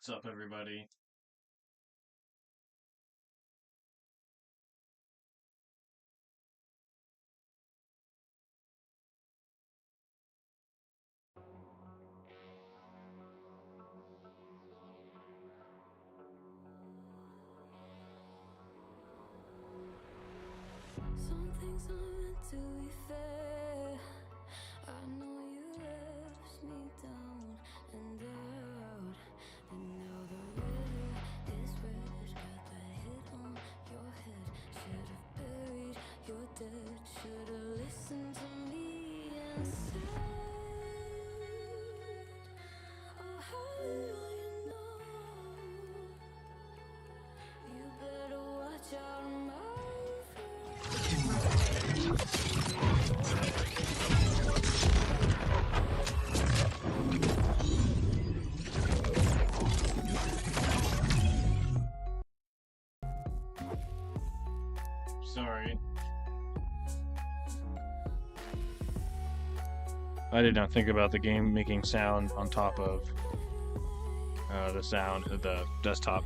What's up, everybody? Some things aren't meant to be fair. I know you left me down and out, and now the river is red. Got that hit on your head. Should've buried your dead. Should've listened to me and said, oh, how little you know. You better watch out, my Sorry. I did not think about the game making sound on top of the sound of the desktop.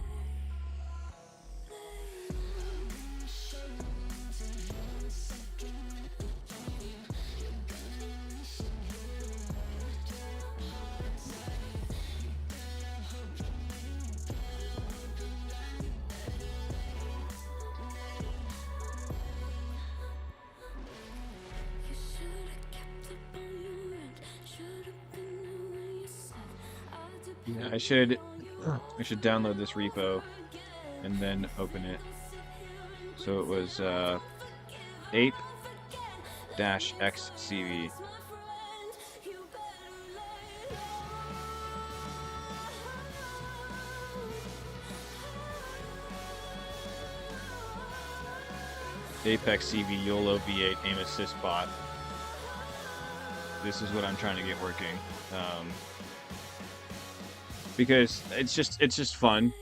Yeah, I should download this repo and then open it. So it was ape-xcv. Apex CV YOLO V8 aim assist bot. This is what I'm trying to get working. Because it's just fun.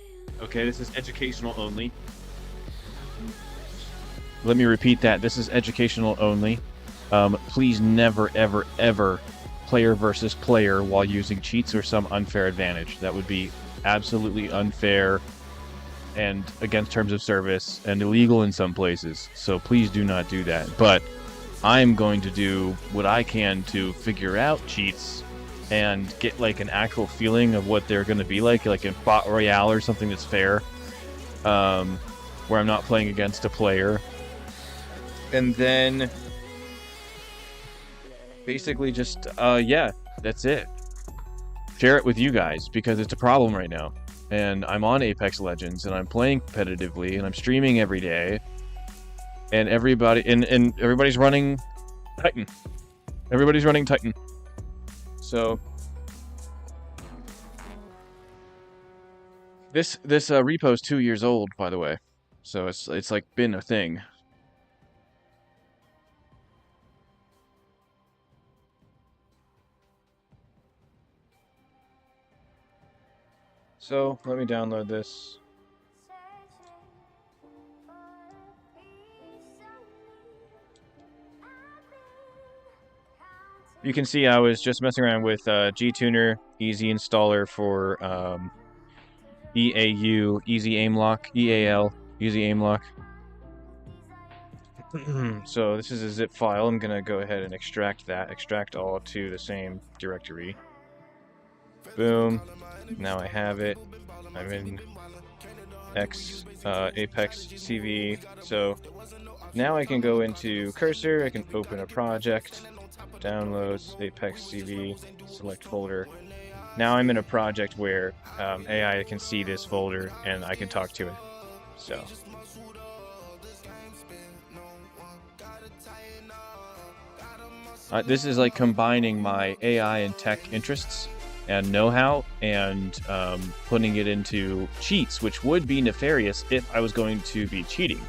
Okay, this is educational only. Let me repeat that. This is educational only. Please never, ever, ever player versus player while using cheats or some unfair advantage. That would be absolutely unfair and against terms of service and illegal in some places. So please do not do that. But I'm going to do what I can to figure out cheats and get like an actual feeling of what they're going to be like in Bot Royale or something that's fair, where I'm not playing against a player. And then basically just, yeah, that's it. Share it with you guys because it's a problem right now. And I'm on Apex Legends and I'm playing competitively and I'm streaming every day. And everybody's running Titan. Everybody's running Titan. So this repo is 2 years old, by the way. So it's like been a thing. So let me download this. You can see I was just messing around with GTuner, easy installer for EAU, easy aim lock, EAL, easy aim lock. So this is a zip file. I'm gonna go ahead and extract all to the same directory. Boom. Now I have it. I'm in Apex CV. So now I can go into Cursor. I can open a project. Downloads, Apex CV, select folder. Now I'm in a project where AI can see this folder and I can talk to it. So this is like combining my AI and tech interests and know-how and putting it into cheats, which would be nefarious if I was going to be cheating.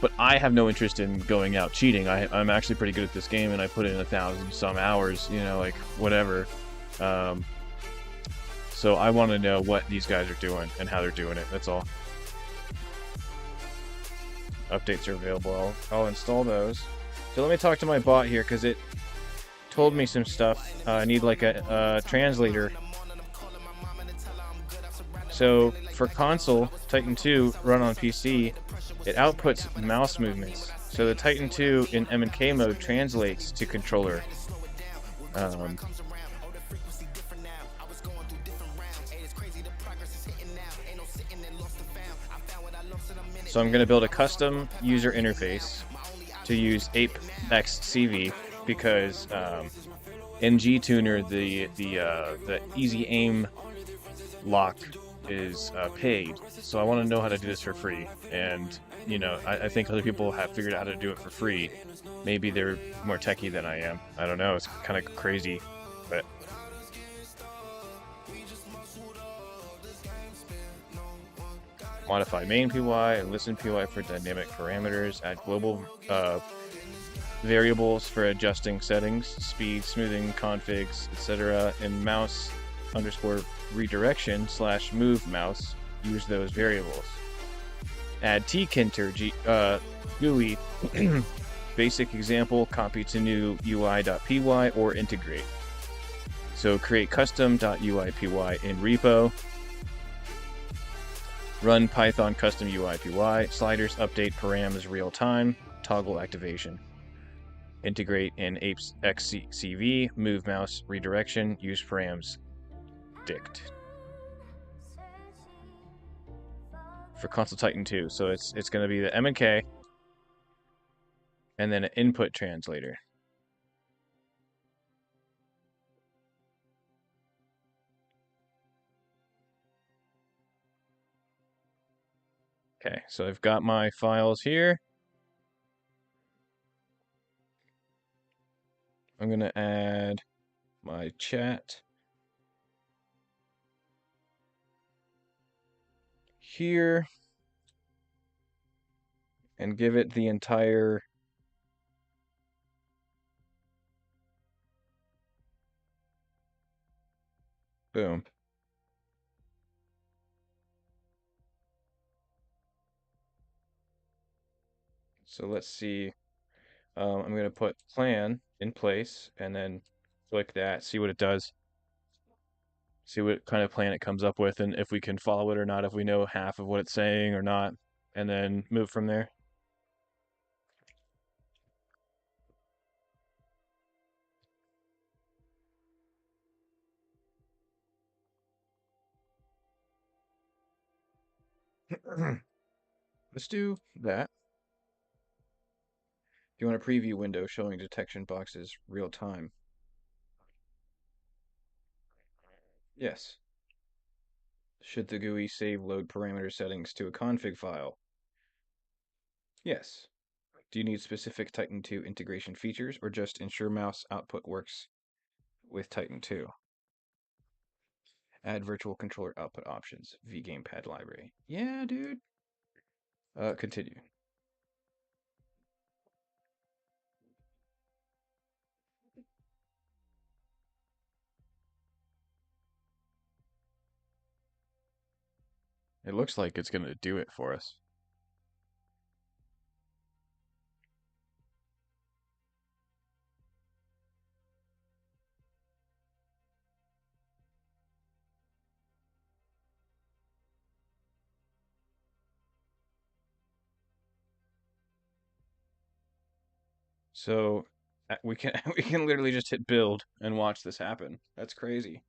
But I have no interest in going out cheating. I'm actually pretty good at this game, and I put in 1,000 some hours, you know, like whatever. So I want to know what these guys are doing and how they're doing it. That's all. Updates are available. I'll install those. So let me talk to my bot here because it told me some stuff. I need like a translator. So for console, Titan 2 run on PC, it outputs mouse movements. So the Titan 2 in M&K mode translates to controller. Um, so I'm going to build a custom user interface to use ApeXCV because in G-Tuner the easy aim lock is paid. So I want to know how to do this for free. And you know, I think other people have figured out how to do it for free. Maybe they're more techie than I am. I don't know. It's kind of crazy, but modify main PY and listen PY for dynamic parameters. Add global variables for adjusting settings, speed, smoothing, configs, etc. And mouse underscore redirection slash move mouse. Use those variables. Add tkinter GUI basic example, copy to new UI.py or integrate. So create custom.uipy in repo. Run Python custom UIPY, sliders update params real time, toggle activation. Integrate in ApeXCV, move mouse redirection, use params dict. For Console Titan 2, so it's going to be the M&K and then an input translator. Okay, so I've got my files here. I'm going to add my chat here and give it the entire boom. So let's see. I'm going to put plan in place and then click that, see what it does. See what kind of plan it comes up with and if we can follow it or not, if we know half of what it's saying or not, and then move from there. Let's do that. Do you want a preview window showing detection boxes real time? Yes. Should the GUI save load parameter settings to a config file? Yes. Do you need specific Titan 2 integration features or just ensure mouse output works with Titan 2? Add virtual controller output options, vGamepad library. Yeah, dude. Continue. It looks like it's going to do it for us. So we can we can literally just hit build and watch this happen. That's crazy.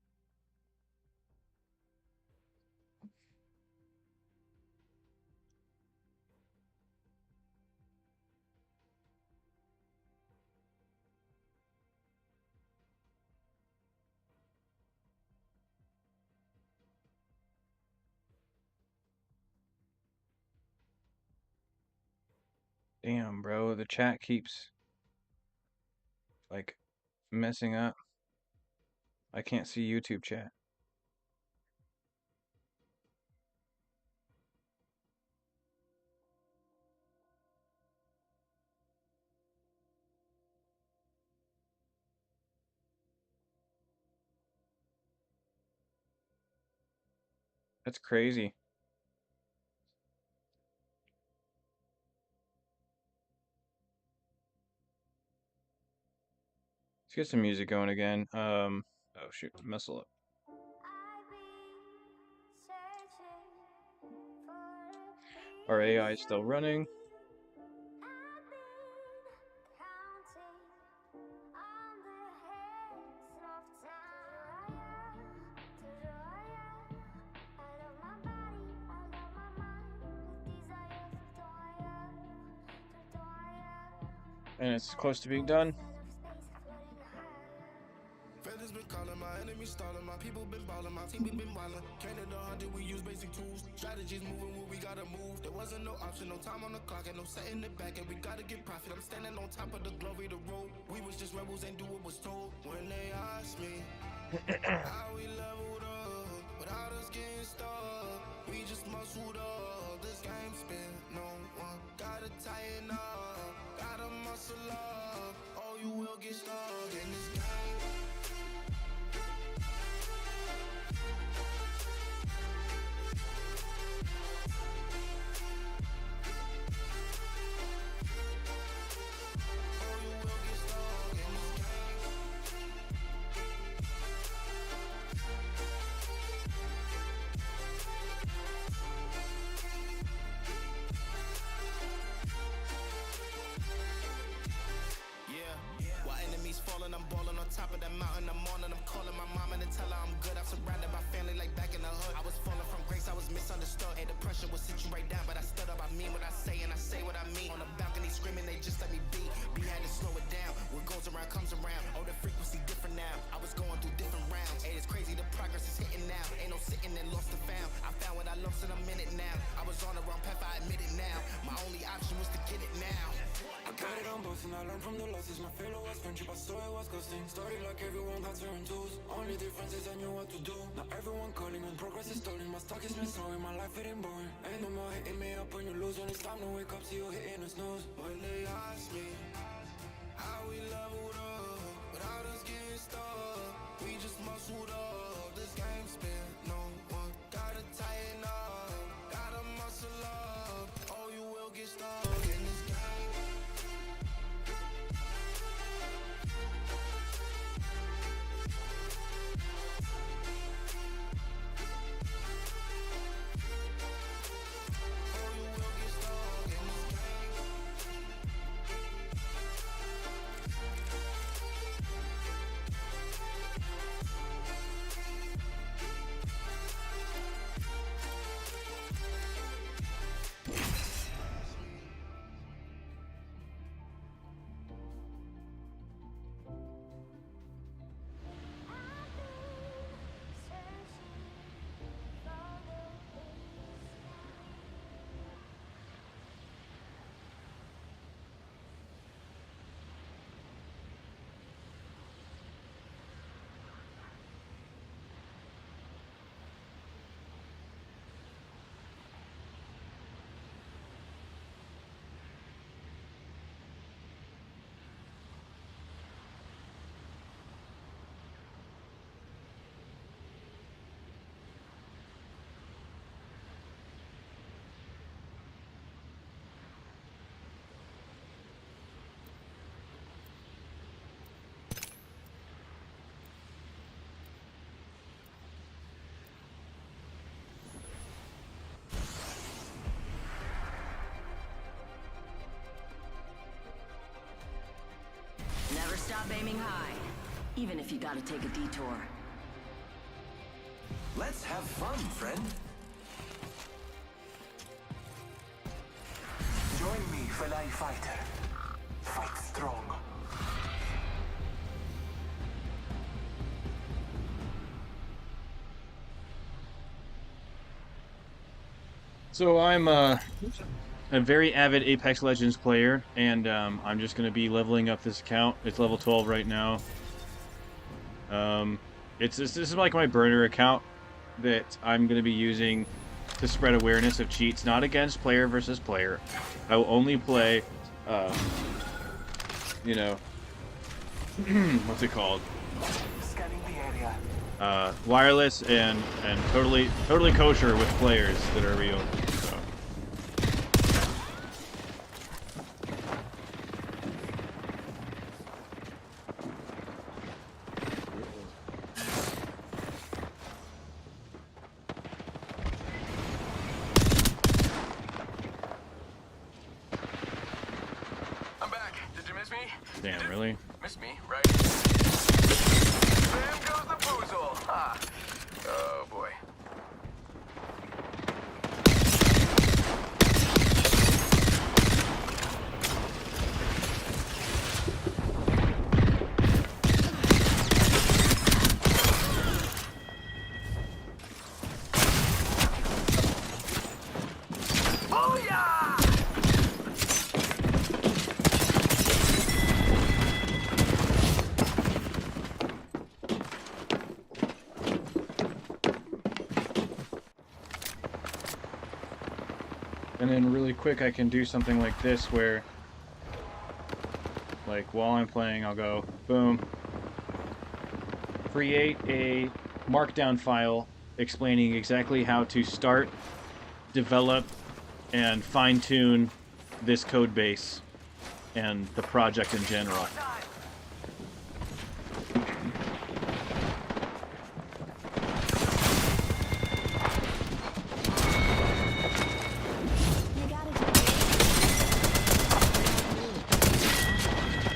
Damn, bro, the chat keeps like messing up. I can't see YouTube chat. That's crazy. Let's get some music going again. Oh shoot, messle up. Our AI is still running. And it's close to being done. Feathers been calling, my enemies stalling, my people been balling, my team been wildin'. Canada 100, we use basic tools. Strategies moving where we gotta move. There wasn't no option, no time on the clock, and no setting it back, and we gotta get profit. I'm standing on top of the glory, the road. We was just rebels and do what was told. When they asked me how we leveled up, without us getting stuck, we just muscled up. This game spin, no one gotta tighten up, gotta muscle up, or you will get stuck in this game. I'm balling on top of that mountain, I'm on and I'm calling my mom and tell her I'm good. I'm surrounded by family like back in the hood. I was falling from grace, I was misunderstood. Hey, the pressure will sit you right down, but I stood up. I mean what I say and I say what I mean. On the balcony screaming, they just let me be. We had to slow it down. What goes around comes around. Oh, the frequency different now. I was going through different rounds. Hey, it's crazy, the progress is hitting now. Ain't no sitting and lost and found. I found what I lost in a minute now. I was on the wrong path, I admit it now. My only option was to get it now. I got it on both and I learned from the losses. My failure was friendship, I saw it was ghosting. Started like everyone had certain tools. Only difference is I knew what to do. Now everyone calling when progress is stalling. My stock is missouri, my life getting boring. Ain't no more hitting me up when you lose. When it's time to wake up, see you hitting the snooze. When they ask me how we leveled up, without us getting stuck, we just muscled up. This game spin, no one gotta tighten up, gotta muscle up, or you will get stuck in this game. Never stop aiming high, even if you gotta take a detour. Let's have fun, friend. Join me, fellow fighter. Fight strong. So I'm a very avid Apex Legends player, and I'm just going to be leveling up this account. It's level 12 right now. This is like my burner account that I'm going to be using to spread awareness of cheats, not against player versus player. I will only play, you know, what's it called? Scanning the area. Wireless and totally kosher with players that are real. So. Damn, really? Miss me, right? There goes the boozle. Ha. Oh boy. And then really quick I can do something like this where, like, while I'm playing, I'll go, boom, create a markdown file explaining exactly how to start, develop, and fine-tune this code base and the project in general.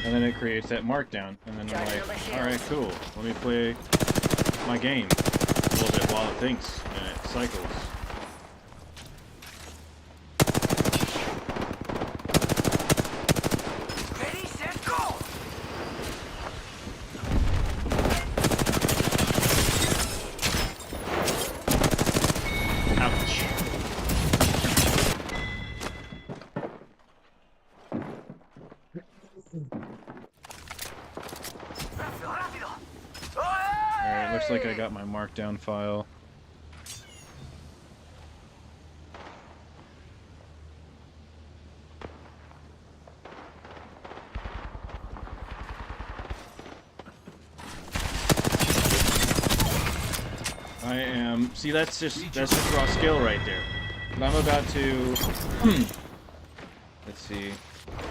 And then it creates that markdown, and then I'm like, alright, cool, let me play my game a little bit while it thinks, and it cycles. Ready, set, go! Ouch. Alright, looks like I got my markdown file. I am... See, that's just raw skill right there. But I'm about to... Let's see.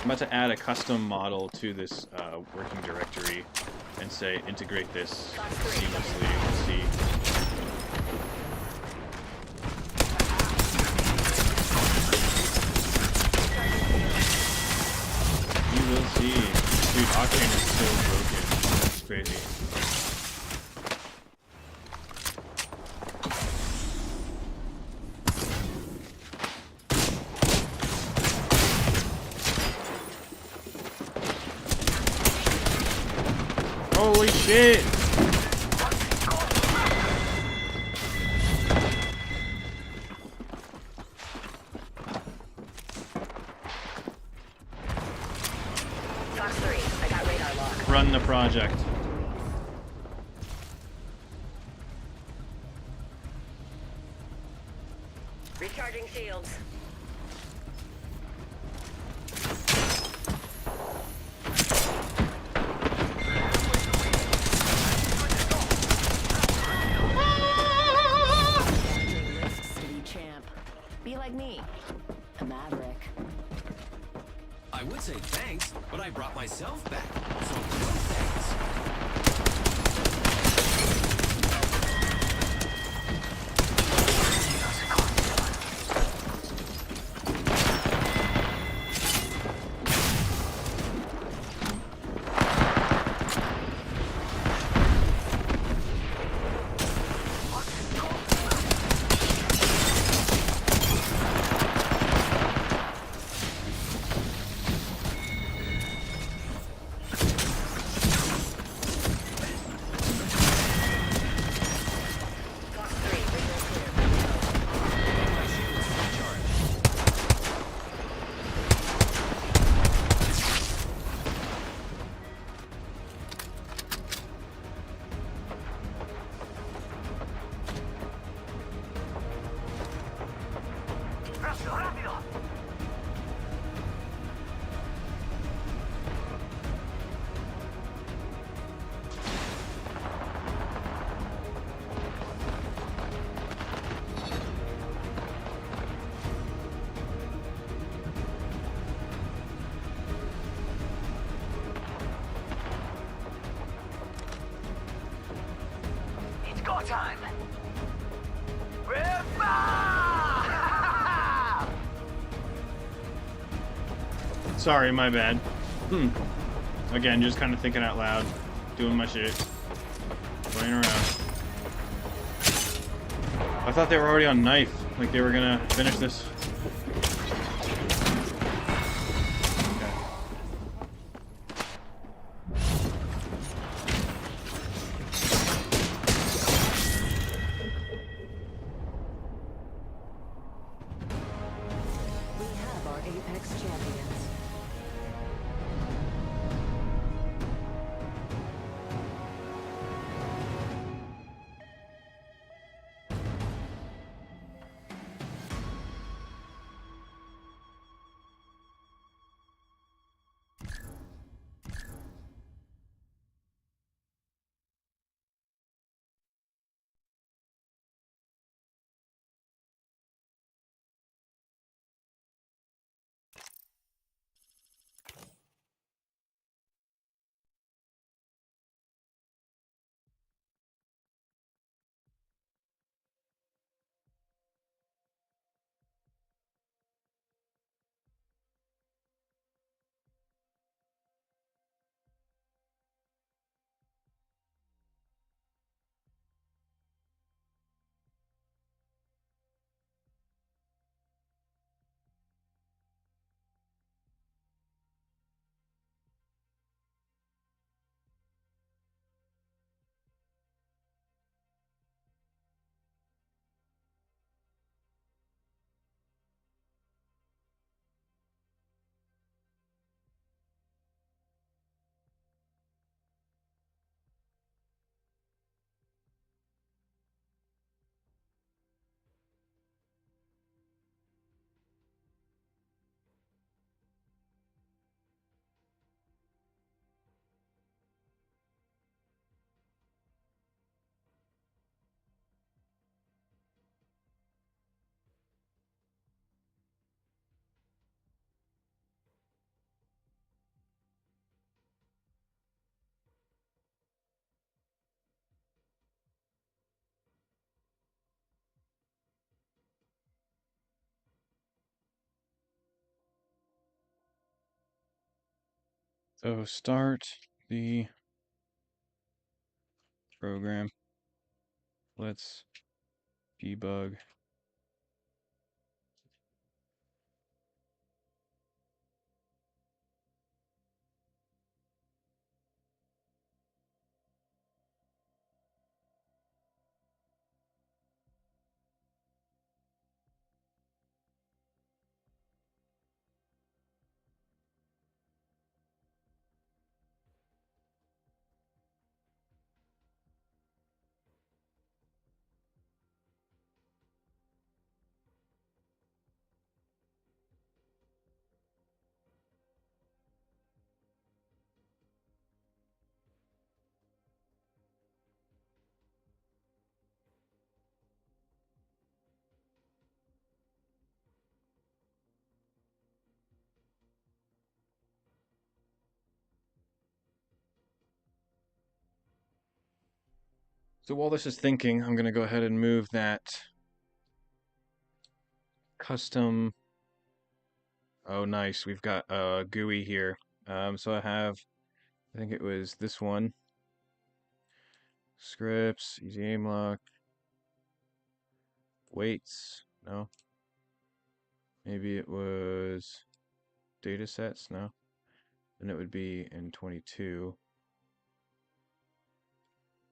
I'm about to add a custom model to this working directory and say integrate this seamlessly. Let's see. You will see. Dude, Octane is so broken. It's crazy. Holy shit! Fox 3, I got radar lock. Run the project. Recharging shields. City champ. Be like me. A maverick. I would say thanks, but I brought myself back. So no thanks. Fox 3, visual clear. Rápido, rápido. It's go time. Rippa! Sorry, my bad. Again, just kind of thinking out loud, doing my shit, playing around. I thought they were already on knife, like they were gonna finish this. Okay. We have our Apex champions. So start the program. Let's debug. So while this is thinking, I'm going to go ahead and move that custom. Oh, nice. We've got a GUI here. So I think it was this one. Scripts, easy aim lock, weights. No. Maybe it was data sets. No. Then it would be in 22.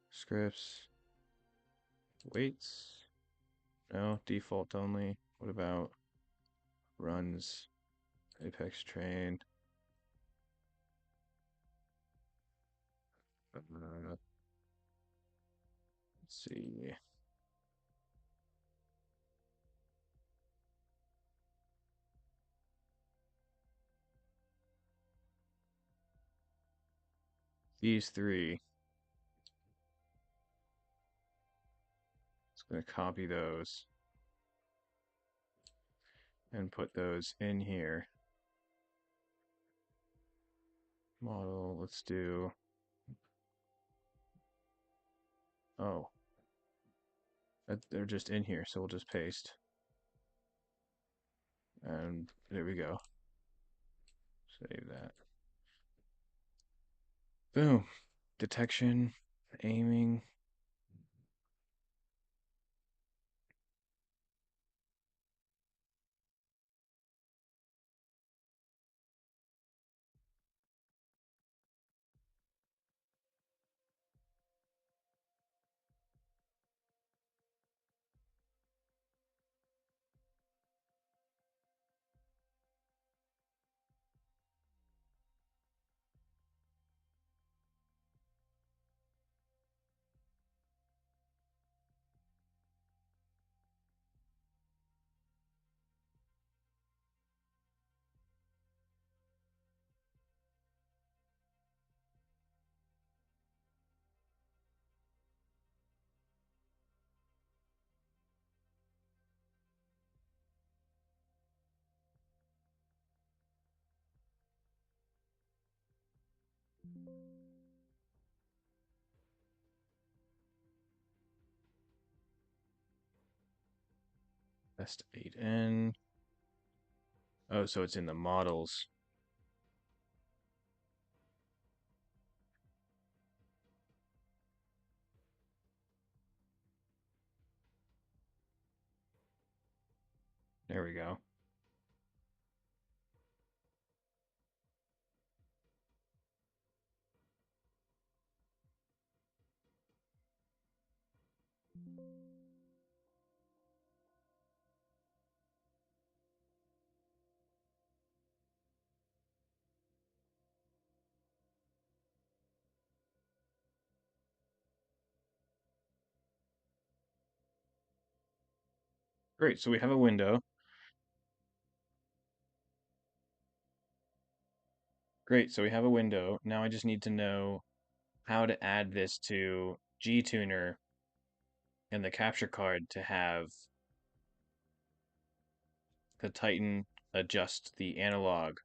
Scripts, weights. No, default only. What about runs, Apex train? Let's see. These three. Just going to copy those and put those in here. Model, let's do. Oh, they're just in here, so we'll just paste. And there we go. Save that. Boom. Detection, aiming. Best 8N. Oh, so it's in the models. There we go. Great, so we have a window. Great, so we have a window. Now I just need to know how to add this to GTuner and the capture card to have the Titan adjust the analog.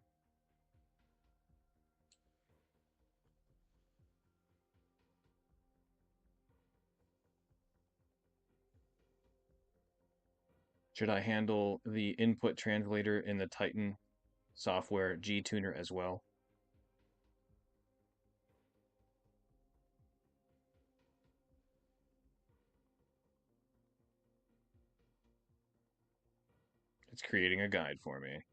Should I handle the input translator in the Titan software GTuner as well? It's creating a guide for me.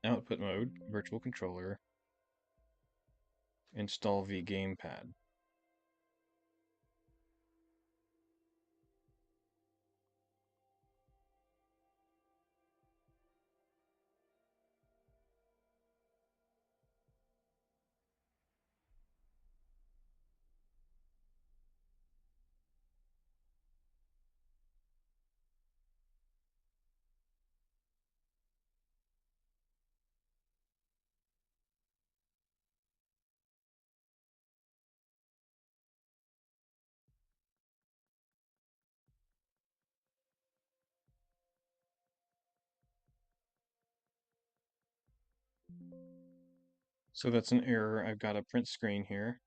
Output mode, virtual controller, install v gamepad. So that's an error. I've got a print screen here.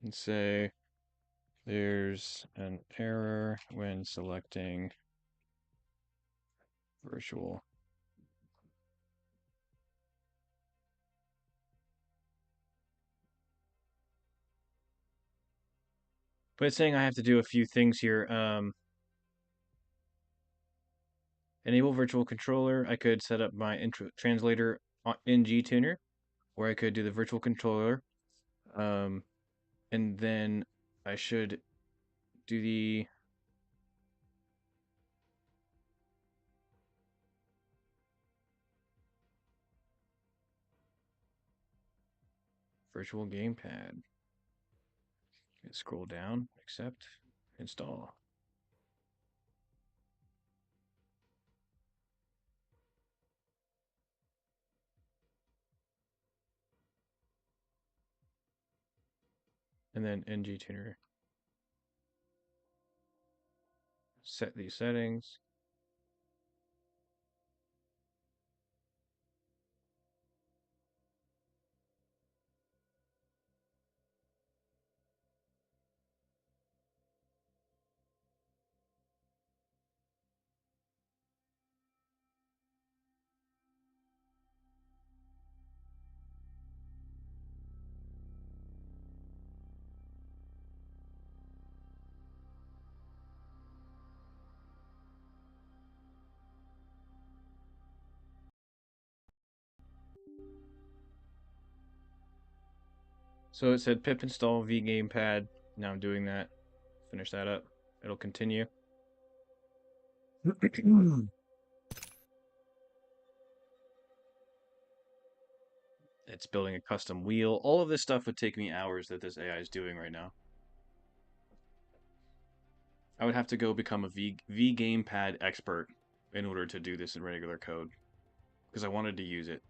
And say there's an error when selecting virtual. But it's saying I have to do a few things here. Enable virtual controller. I could set up my translator in GTuner, or I could do the virtual controller. And then I should do the virtual gamepad. Scroll down, accept, install. And then GTuner. Set these settings. So it said pip install vgamepad. Now I'm doing that. Finish that up. It'll continue. It's building a custom wheel. All of this stuff would take me hours that this AI is doing right now. I would have to go become a vgamepad expert in order to do this in regular code, because I wanted to use it.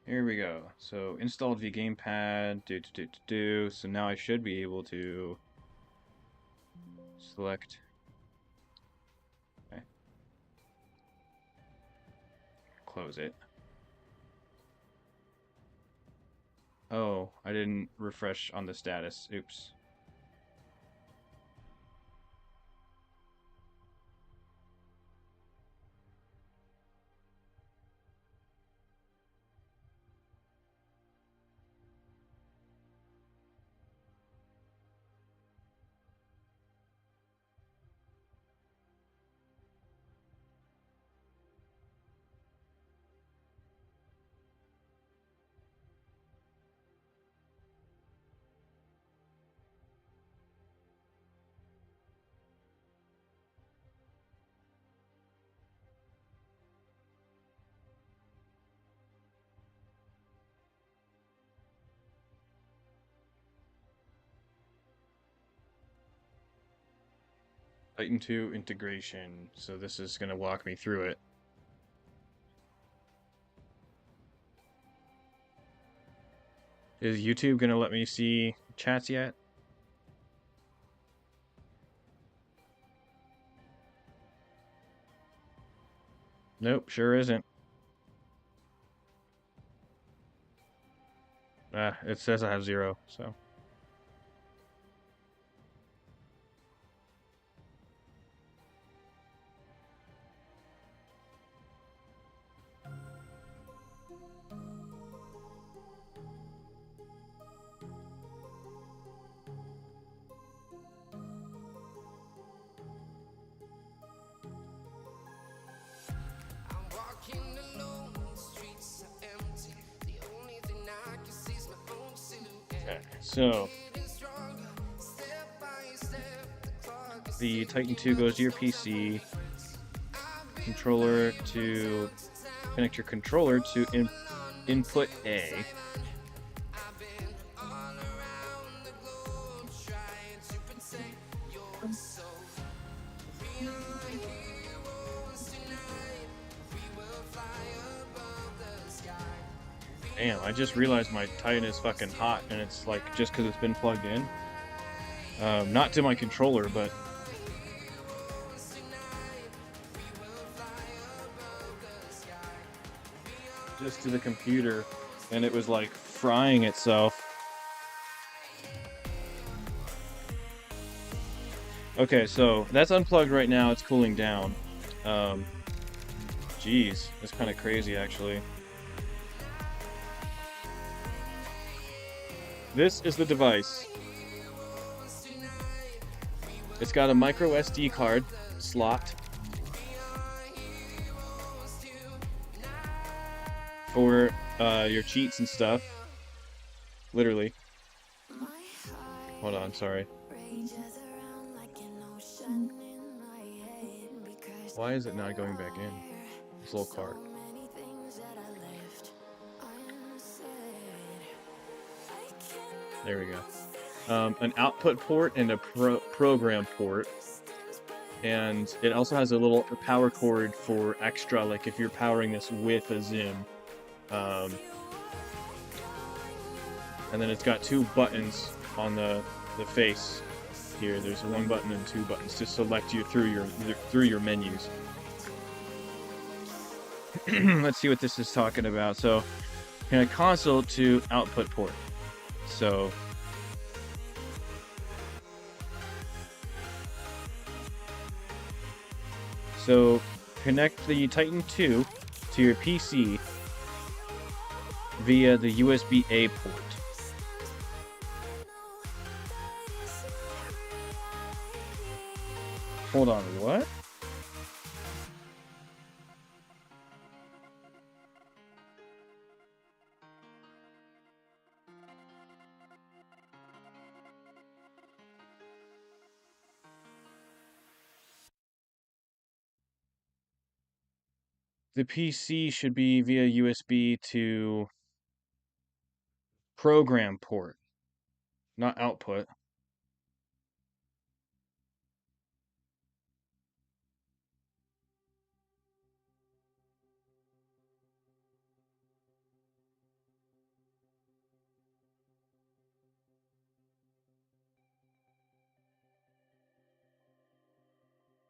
Here we go. So installed vgamepad. So now I should be able to select. Okay. Close it. Oh, I didn't refresh on the status. Oops. Titan 2 integration. So this is going to walk me through it. Is YouTube going to let me see chats yet? Nope, sure isn't. It says I have 0, so. I'm walking alone, the streets are empty. The only thing I can see is my own silhouette. Okay, so Getting stronger, step by step. The clock is the Titan 2 goes to your PC. Controller to connect your controller to input A. I've been all around the globe trying to protect your soul. We are heroes tonight. We will fly above the sky. Damn, I just realized my Titan is fucking hot, and it's like just because it's been plugged in. Not to my controller, but just to the computer, and it was like frying itself. Okay, so that's unplugged right now. It's cooling down. Geez, that's kind of crazy, actually. This is the device. It's got a micro SD card slot for your cheats and stuff. Literally. Hold on, sorry. Why is it not going back in? This little card. There we go. An output port and a program port. And it also has a little power cord for extra, like if you're powering this with a Zim. And then it's got two buttons on the face here. There's one button and two buttons to select you through your menus. Let's see what this is talking about. So, console to output port. So connect the Titan 2 to your PC via the USB-A port. Hold on, what? The PC should be via USB to program port, not output.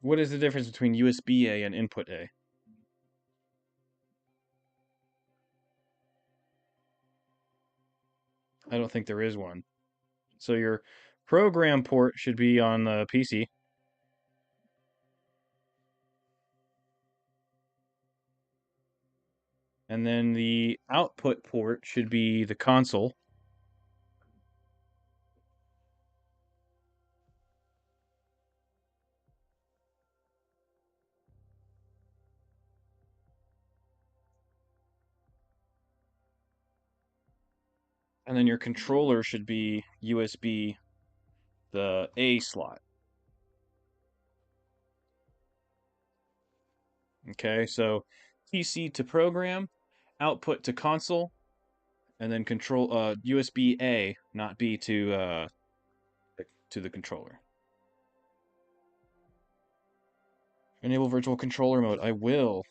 What is the difference between USB-A and input A? I don't think there is one. So your program port should be on the PC. And then the output port should be the console. And then your controller should be USB, the A slot. Okay, so PC to program, output to console, and then control USB A, not B to the controller. Enable virtual controller mode. I will.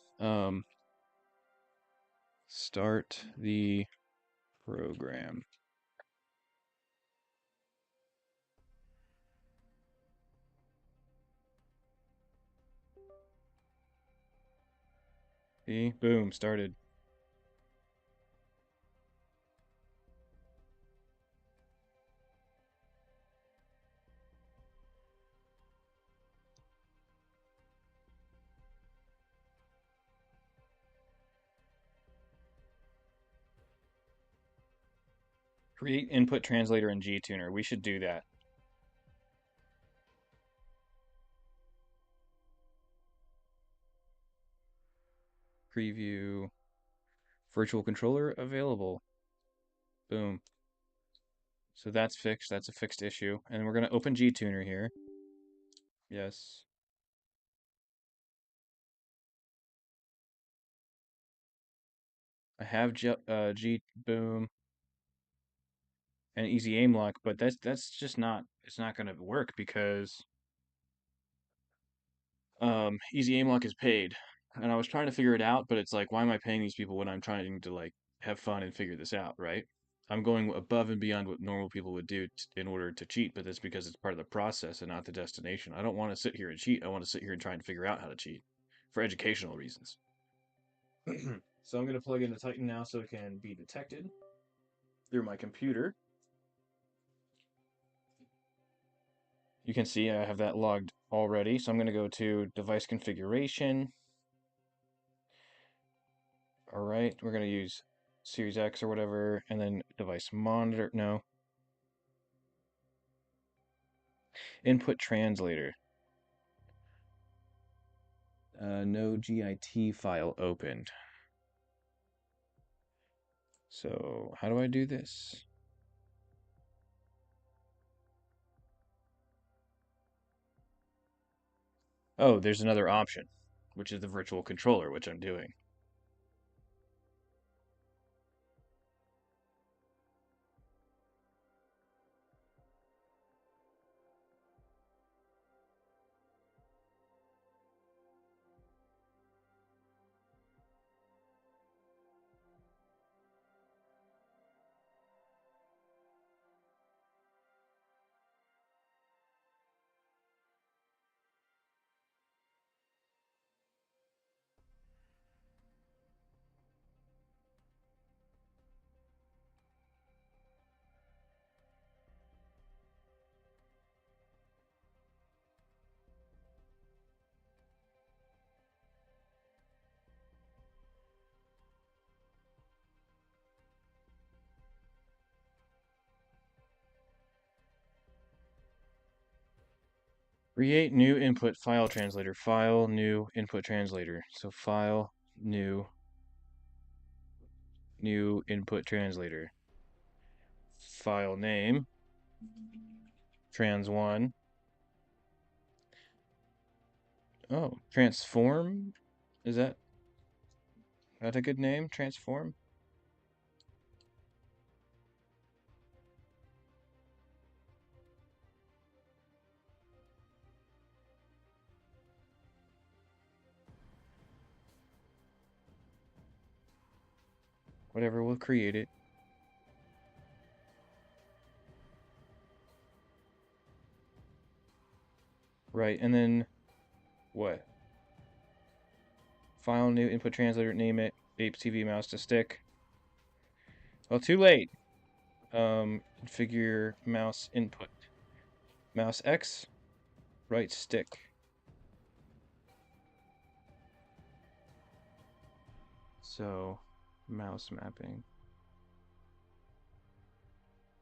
Start the program. See? Boom, started. Create input translator in GTuner. We should do that. Preview. Virtual controller available. Boom. So that's fixed. That's a fixed issue. And we're going to open GTuner here. Yes. I have boom and easy aim lock, but that's just not, it's not going to work because easy aim lock is paid. And I was trying to figure it out, but it's like, why am I paying these people when I'm trying to like have fun and figure this out, right? I'm going above and beyond what normal people would do in order to cheat, but that's because it's part of the process and not the destination. I don't want to sit here and cheat. I want to sit here and try and figure out how to cheat for educational reasons. So I'm going to plug in the Titan now so it can be detected through my computer. You can see I have that logged already, so I'm going to go to device configuration. All right, we're going to use Series X or whatever, and then device monitor. No. Input translator. No GIT file opened. So how do I do this? Oh, there's another option, which is the virtual controller, which I'm doing. Create new input file translator. File, new input translator. So file, new input translator. File name, trans1. Oh, transform? Is that a good name? Transform? Whatever, we'll create it. Right, and then what? File, new input translator, name it, Ape TV mouse to stick. Well, too late. Configure mouse input. Mouse X, right stick. So, mouse mapping.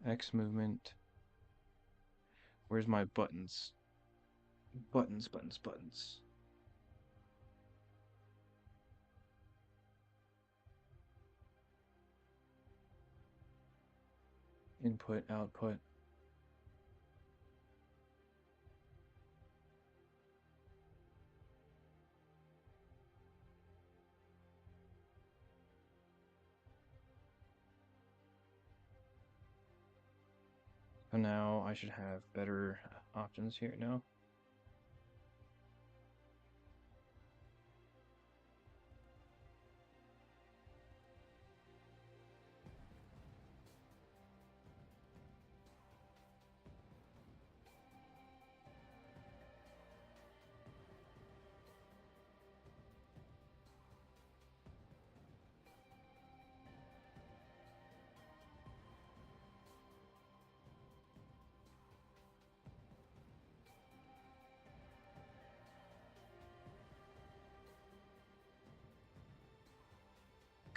X movement. Where's my buttons? Buttons. Input, output. So now I should have better options here now.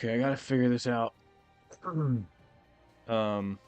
Okay, I gotta figure this out. um,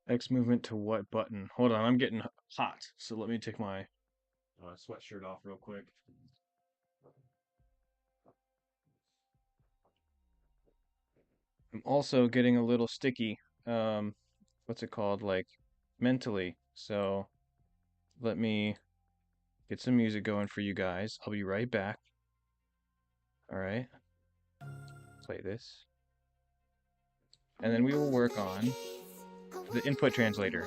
X movement to what button? Hold on, I'm getting hot. So let me take my sweatshirt off real quick. I'm also getting a little sticky. What's it called? Like mentally. So let me get some music going for you guys. I'll be right back. All right. Play this. And then we will work on the input translator.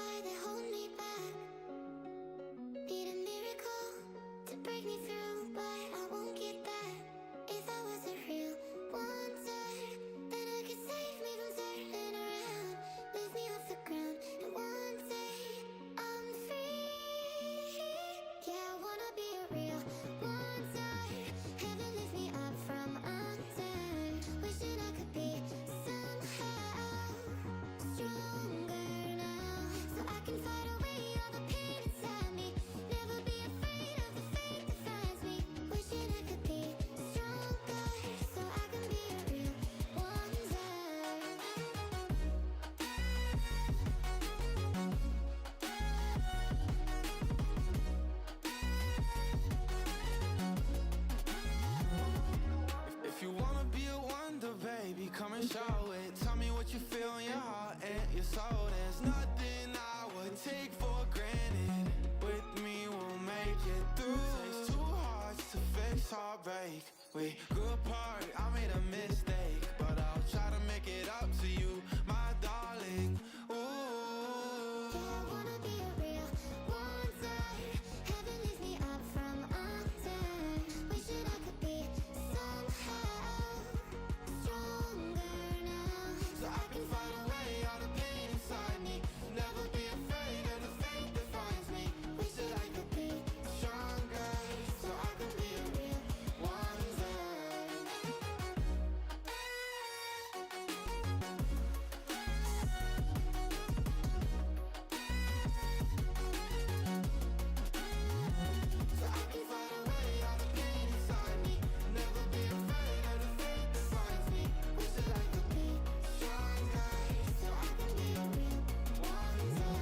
If you wanna be a wonder, baby, come and show it. Tell me what you feel in your heart and your soul. There's nothing I would take for granted. With me, we'll make it through. Takes two hearts to fix heartbreak. We grew apart, I made a mistake, but I'll try to make it up to you, my darling. Ooh. I wanna be a real wonder. Heaven lifts me up from under. Wishing I could be somehow stronger now, so I can fight away all the pain inside me. Never be afraid of the fate that finds me. Wish that I could be stronger, so I can be a real wonder. So I can fight away all the pain inside me. Never be afraid of the fate that finds me. Wish that I could be stronger, so I can be a real wonder.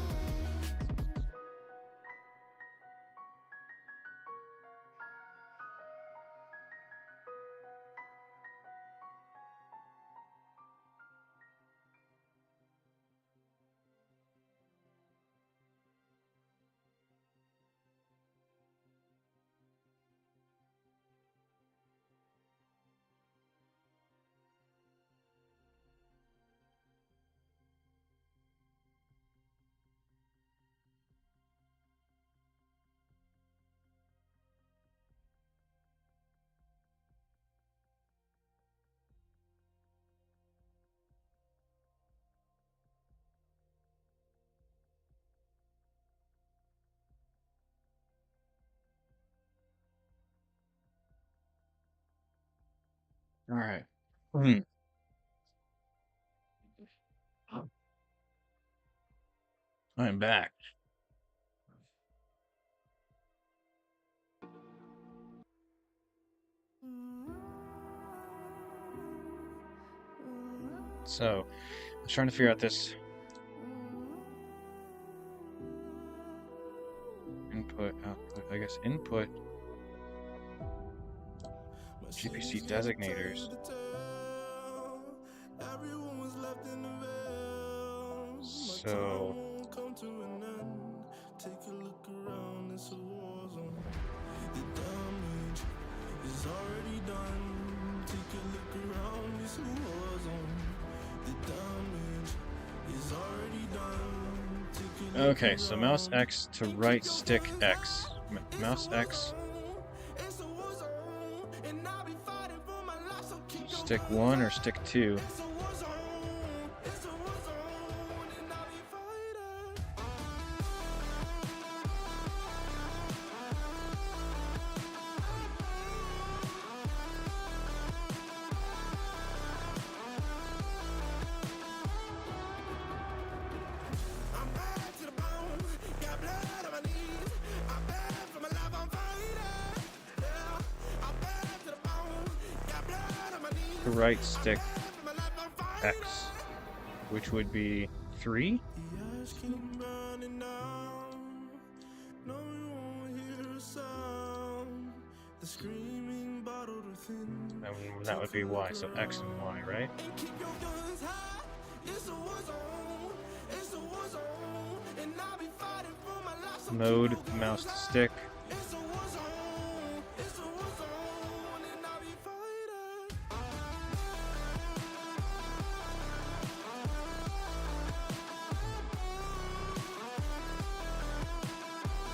All right. I'm back. So, I was trying to figure out this input, output. I guess input GPC designators. Everyone was left in the veil. So, Come to an end. Take a look around, it's a war zone. The damage is already done. Take a look around, it's a war zone. The damage is already done. Take a look okay, so mouse X to right stick X. Mouse X, It's a war zone, and I'll be fighting for my life, so keep your stick 1 or stick 2. It's a war zone, it's a war zone, and I'll be fighting. I'm bad to the bone, got blood on my knees. I'm bad for my life, I'm fighting. Yeah, I'm bad to the bone, got blood on my knees. To right stick Bad for my life, I'm fighting. X, which would be 3. The ash keep burning down. No, you won't hear a sound. The screaming bottled within. And that would be Y, so X and Y, right? And keep your guns high. It's a war zone. It's a war zone. And I'll be fighting for my life. So Mode, keep your mouse guns to high. stick. It's a war zone. It's a war zone. And I'll be fighting.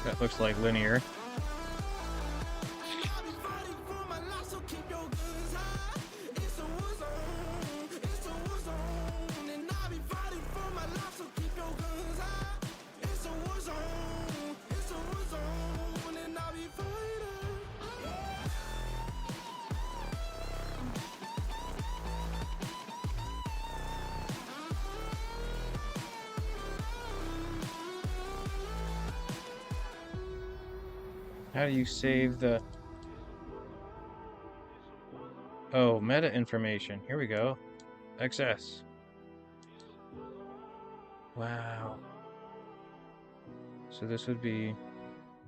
That looks like linear. How do you save the... Oh, meta information. Here we go. XS. Wow. So this would be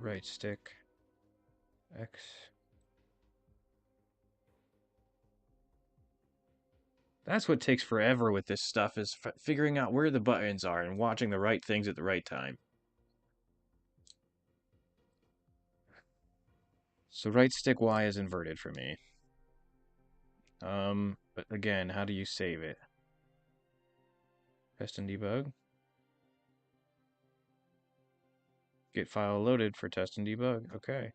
right stick. X. That's what takes forever with this stuff, is figuring out where the buttons are and watching the right things at the right time. So right stick Y is inverted for me. But again, how do you save it? Test and debug. Get file loaded for test and debug. Okay.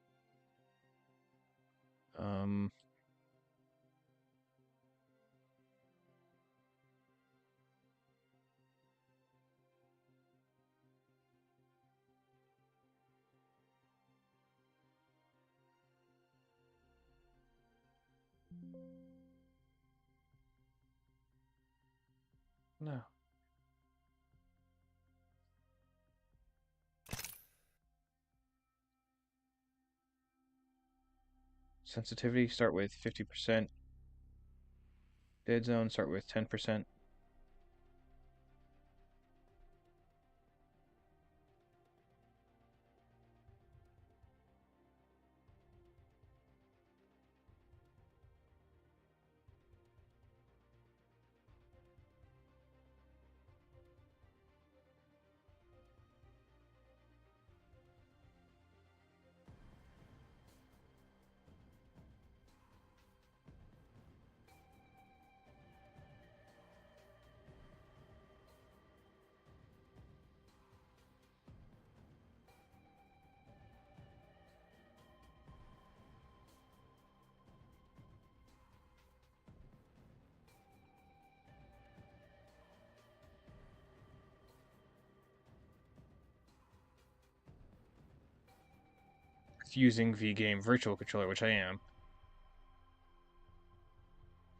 No. Sensitivity, start with 50%. Dead zone, start with 10%. Using VGame Virtual Controller, which I am.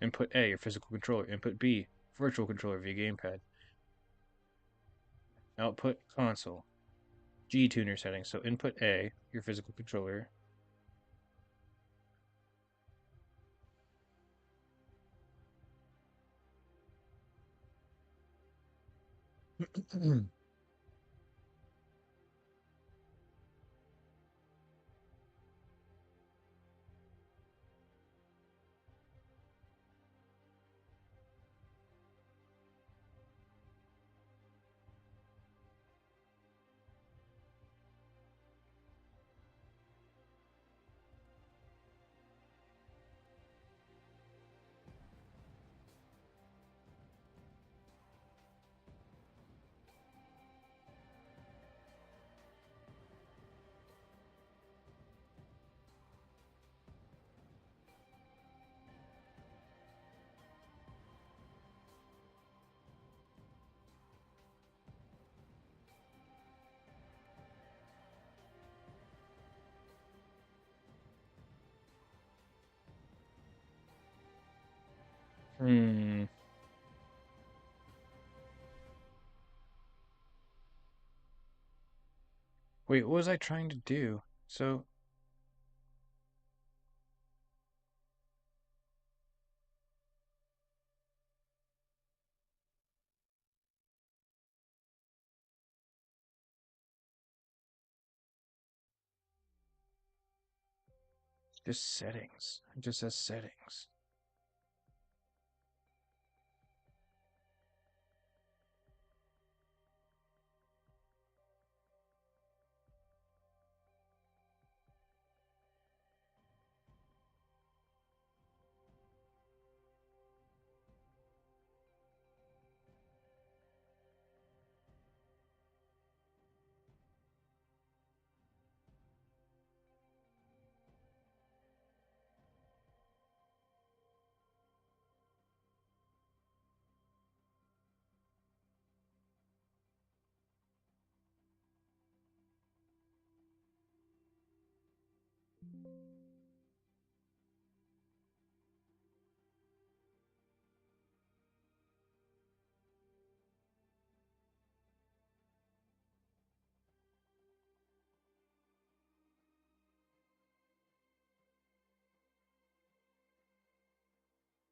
Input A, your physical controller. Input B, Virtual Controller via Gamepad. Output console. G tuner settings. So input A, your physical controller. Hmm. Wait, what was I trying to do? So, just settings. It just says settings.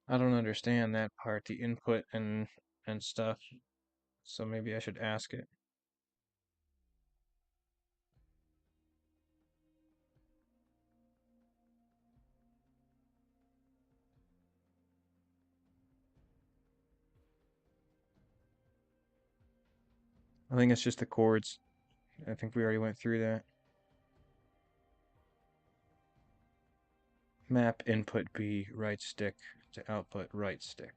I don't understand that part, the input and stuff. So maybe I should ask it. I think it's just the chords. I think we already went through that. Map input B right stick to output right stick.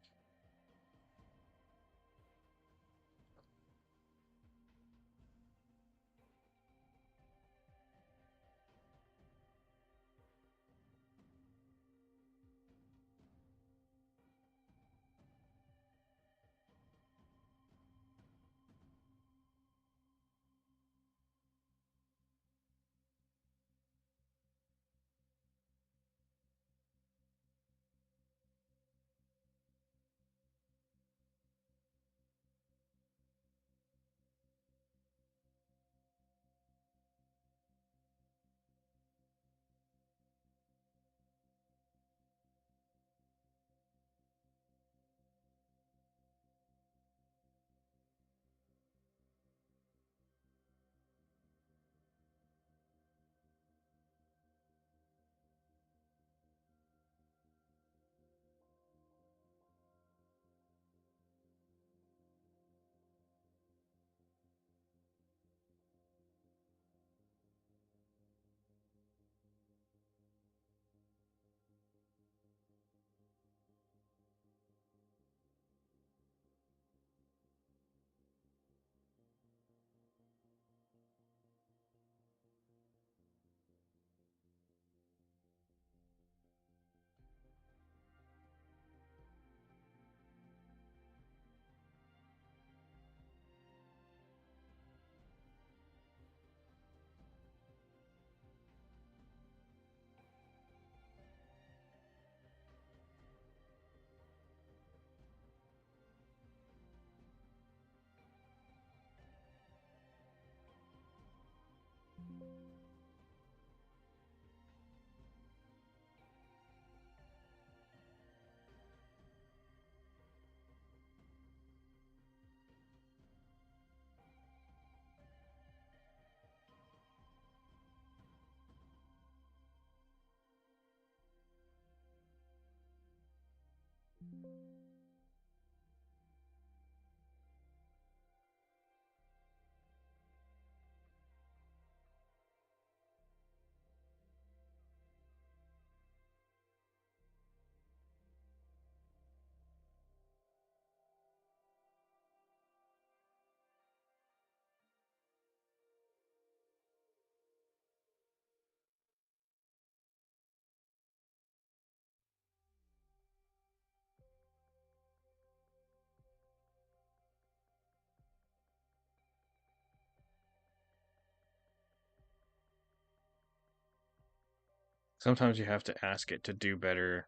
Sometimes you have to ask it to do better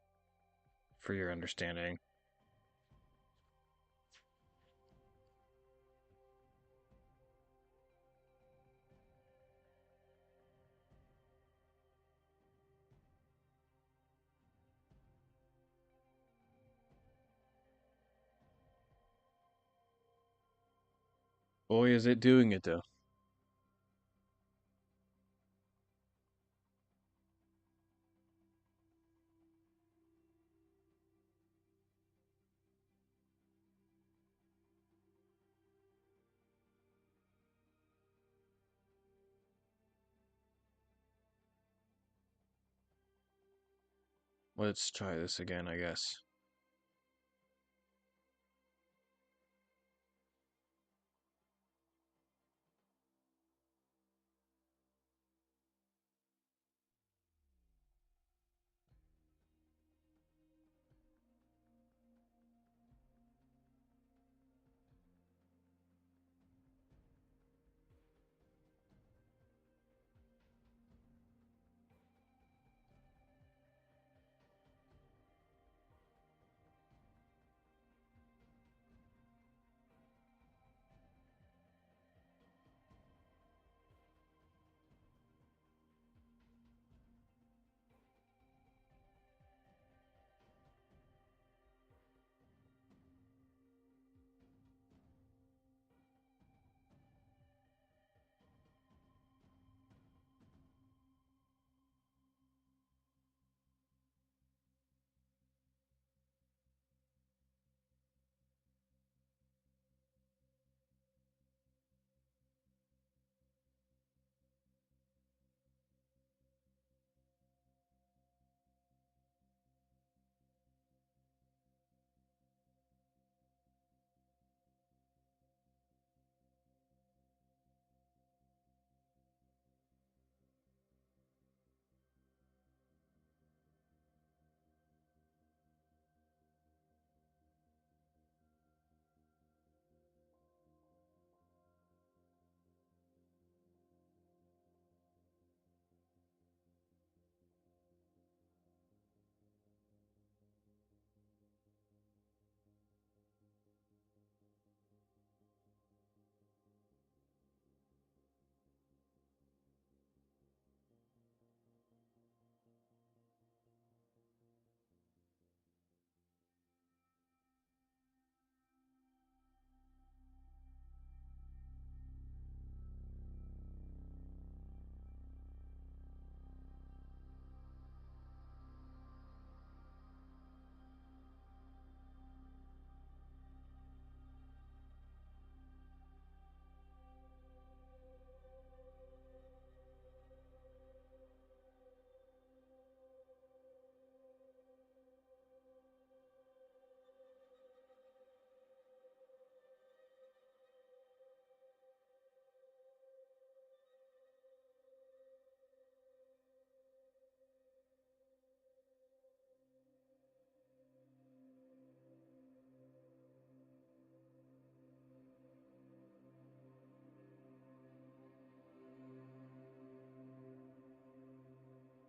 for your understanding. Boy, is it doing it though. Let's try this again, I guess.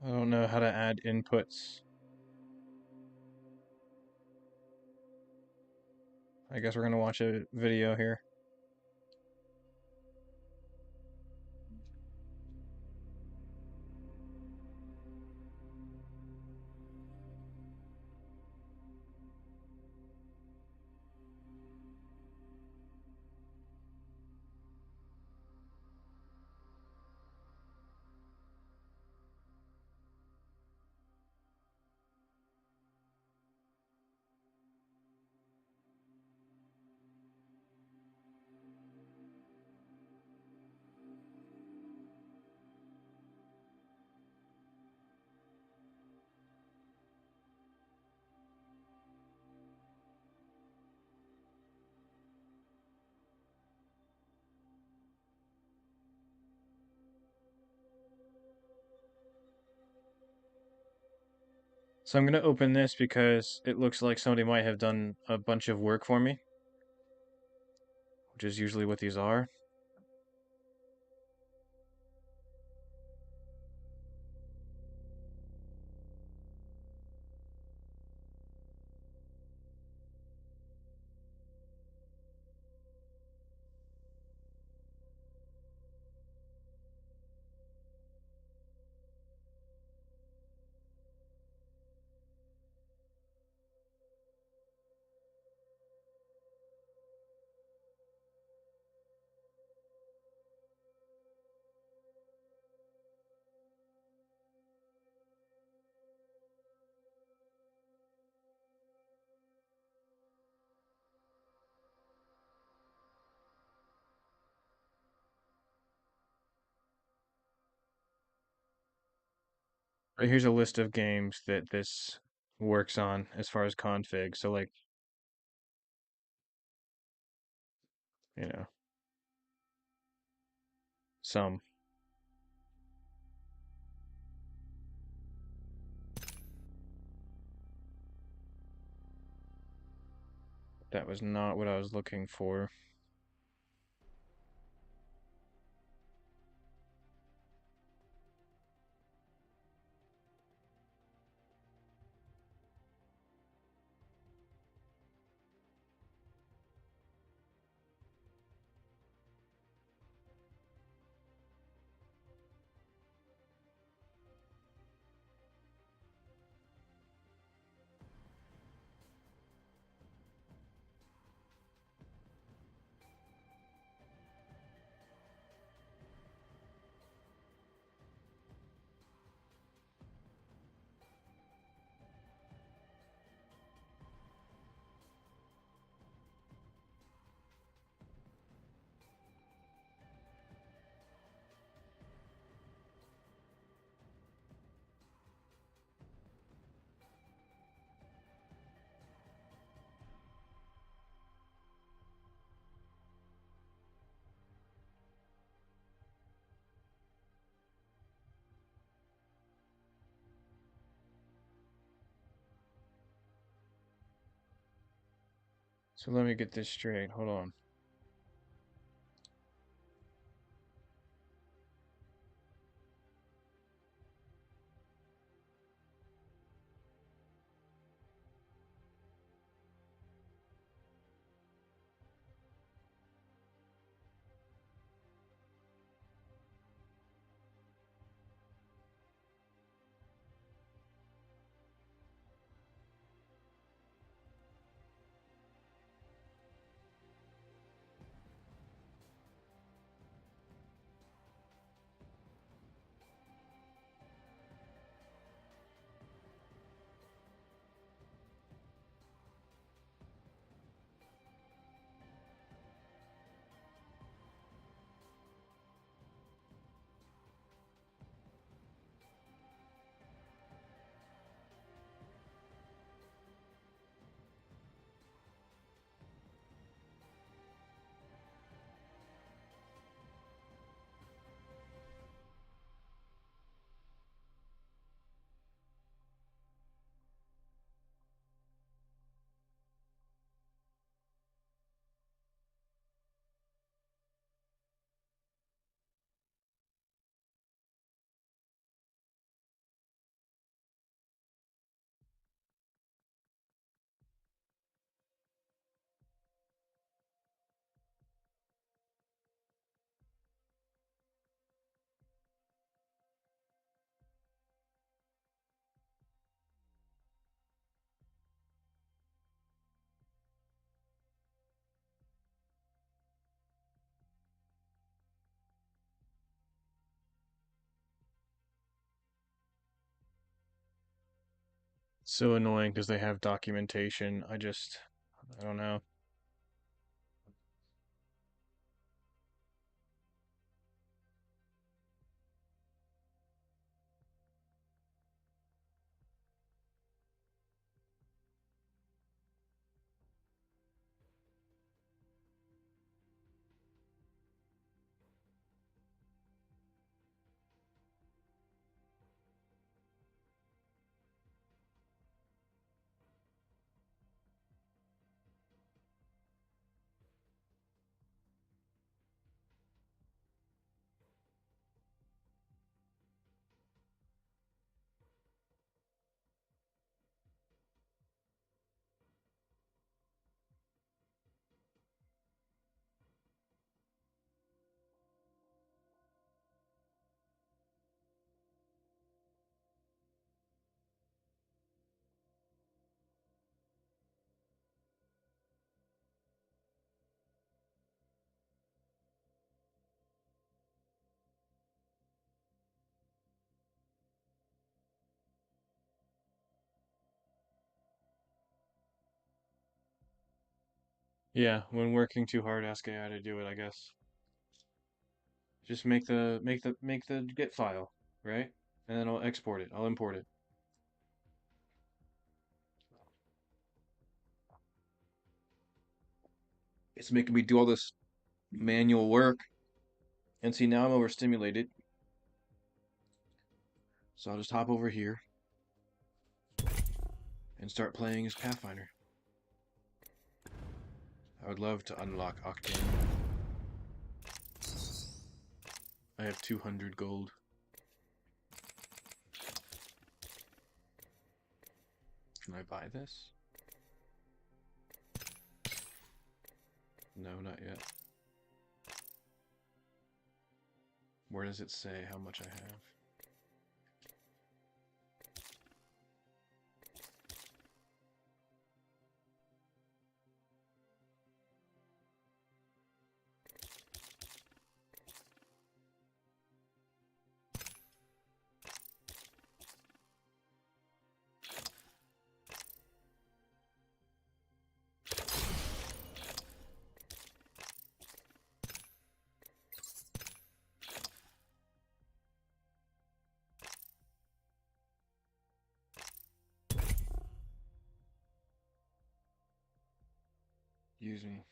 I don't know how to add inputs. I guess we're gonna watch a video here. So I'm going to open this because it looks like somebody might have done a bunch of work for me, which is usually what these are. Right, here's a list of games that this works on as far as config. So like, you know, some. That was not what I was looking for. So let me get this straight. Hold on. So annoying because they have documentation. I don't know. Yeah, when working too hard, ask AI to do it, I guess. Just make the get file, right? And then I'll export it. I'll import it. It's making me do all this manual work. And see, now I'm overstimulated. So I'll just hop over here and start playing as Pathfinder. I would love to unlock Octane. I have 200 gold. Can I buy this? No, not yet. Where does it say how much I have? Use me.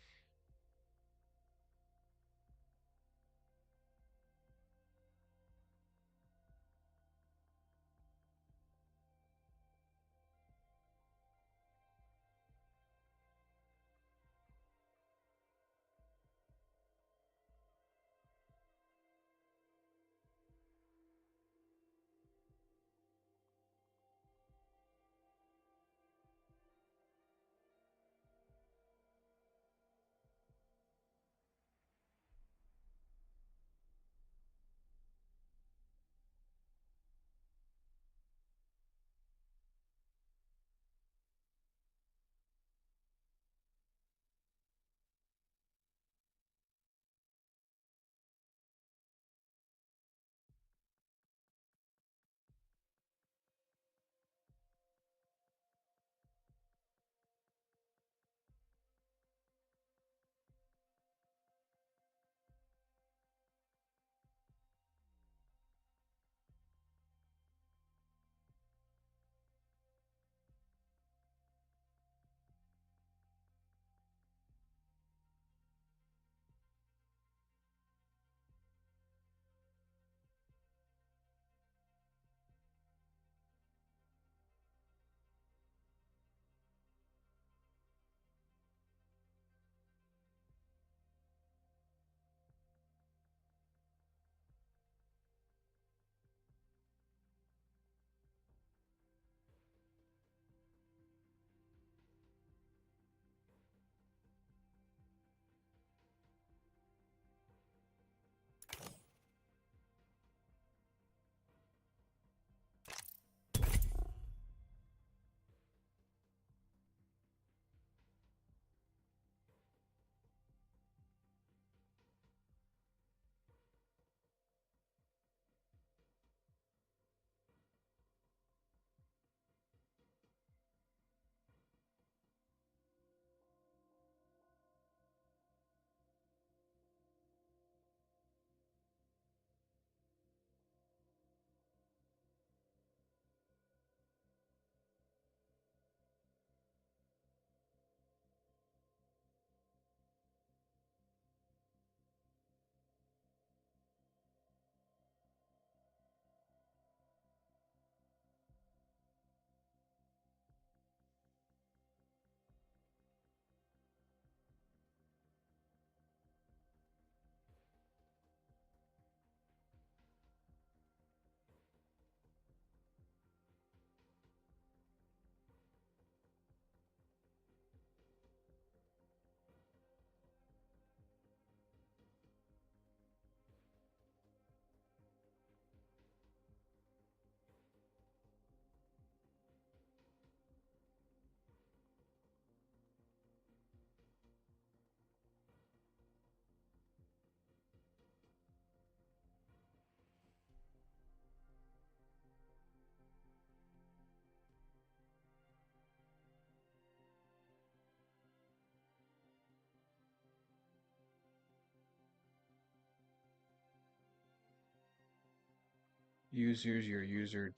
Users, your user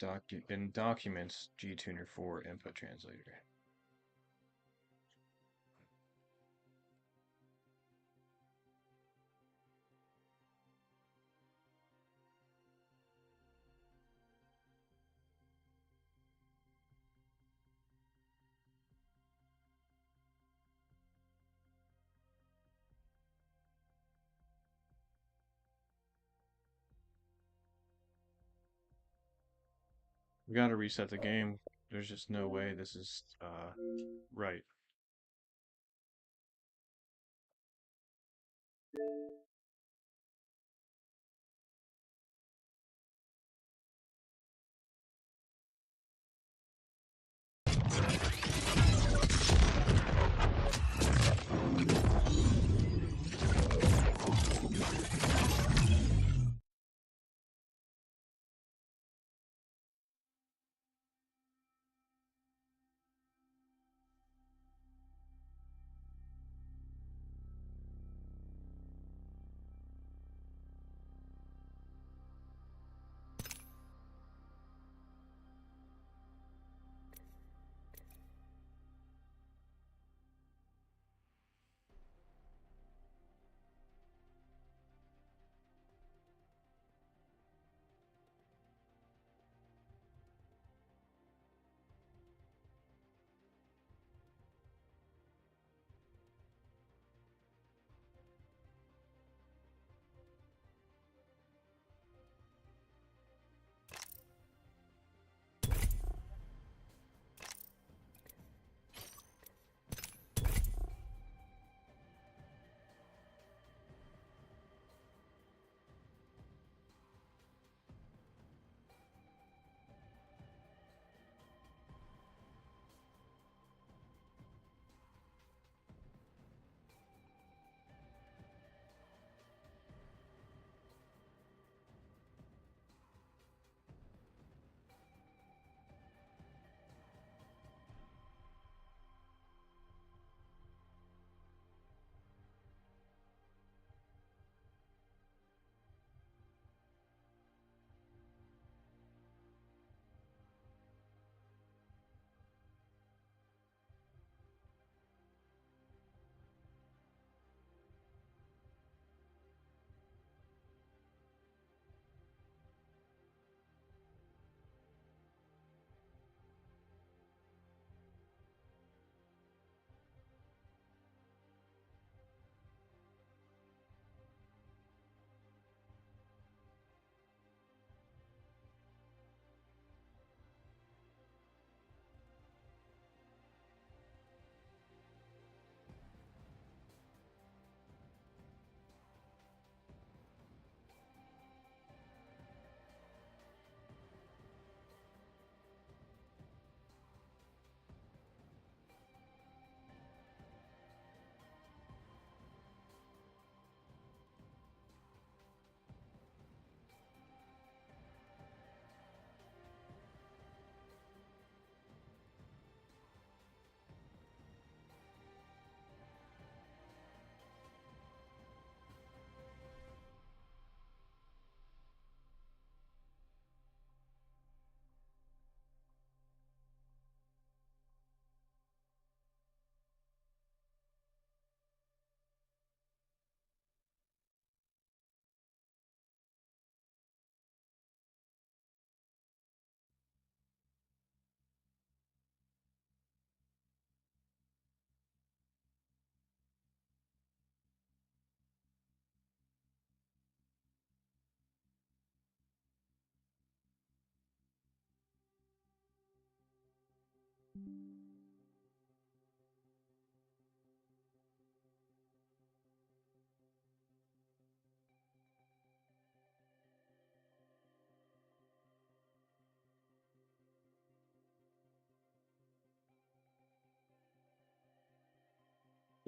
in documents, gtuner 4 input translator. We gotta reset the game. There's just no way this is right.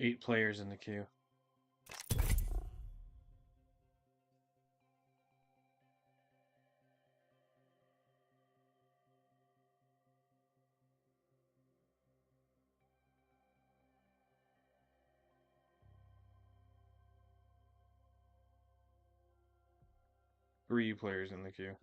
Eight players in the queue. Three players in the queue.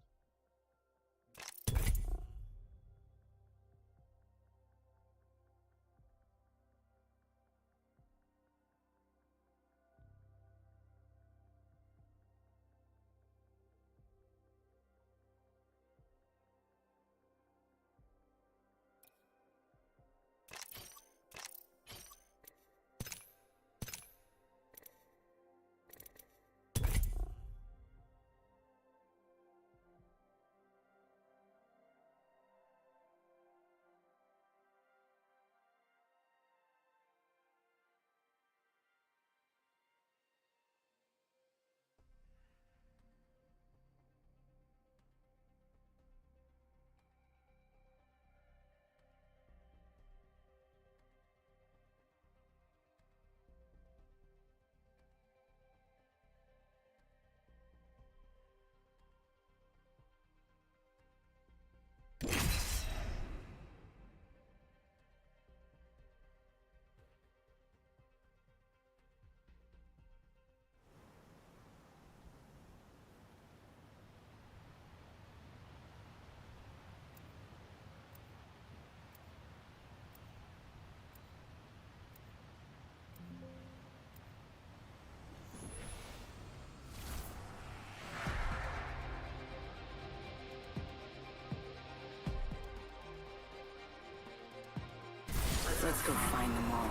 Let's go find them all.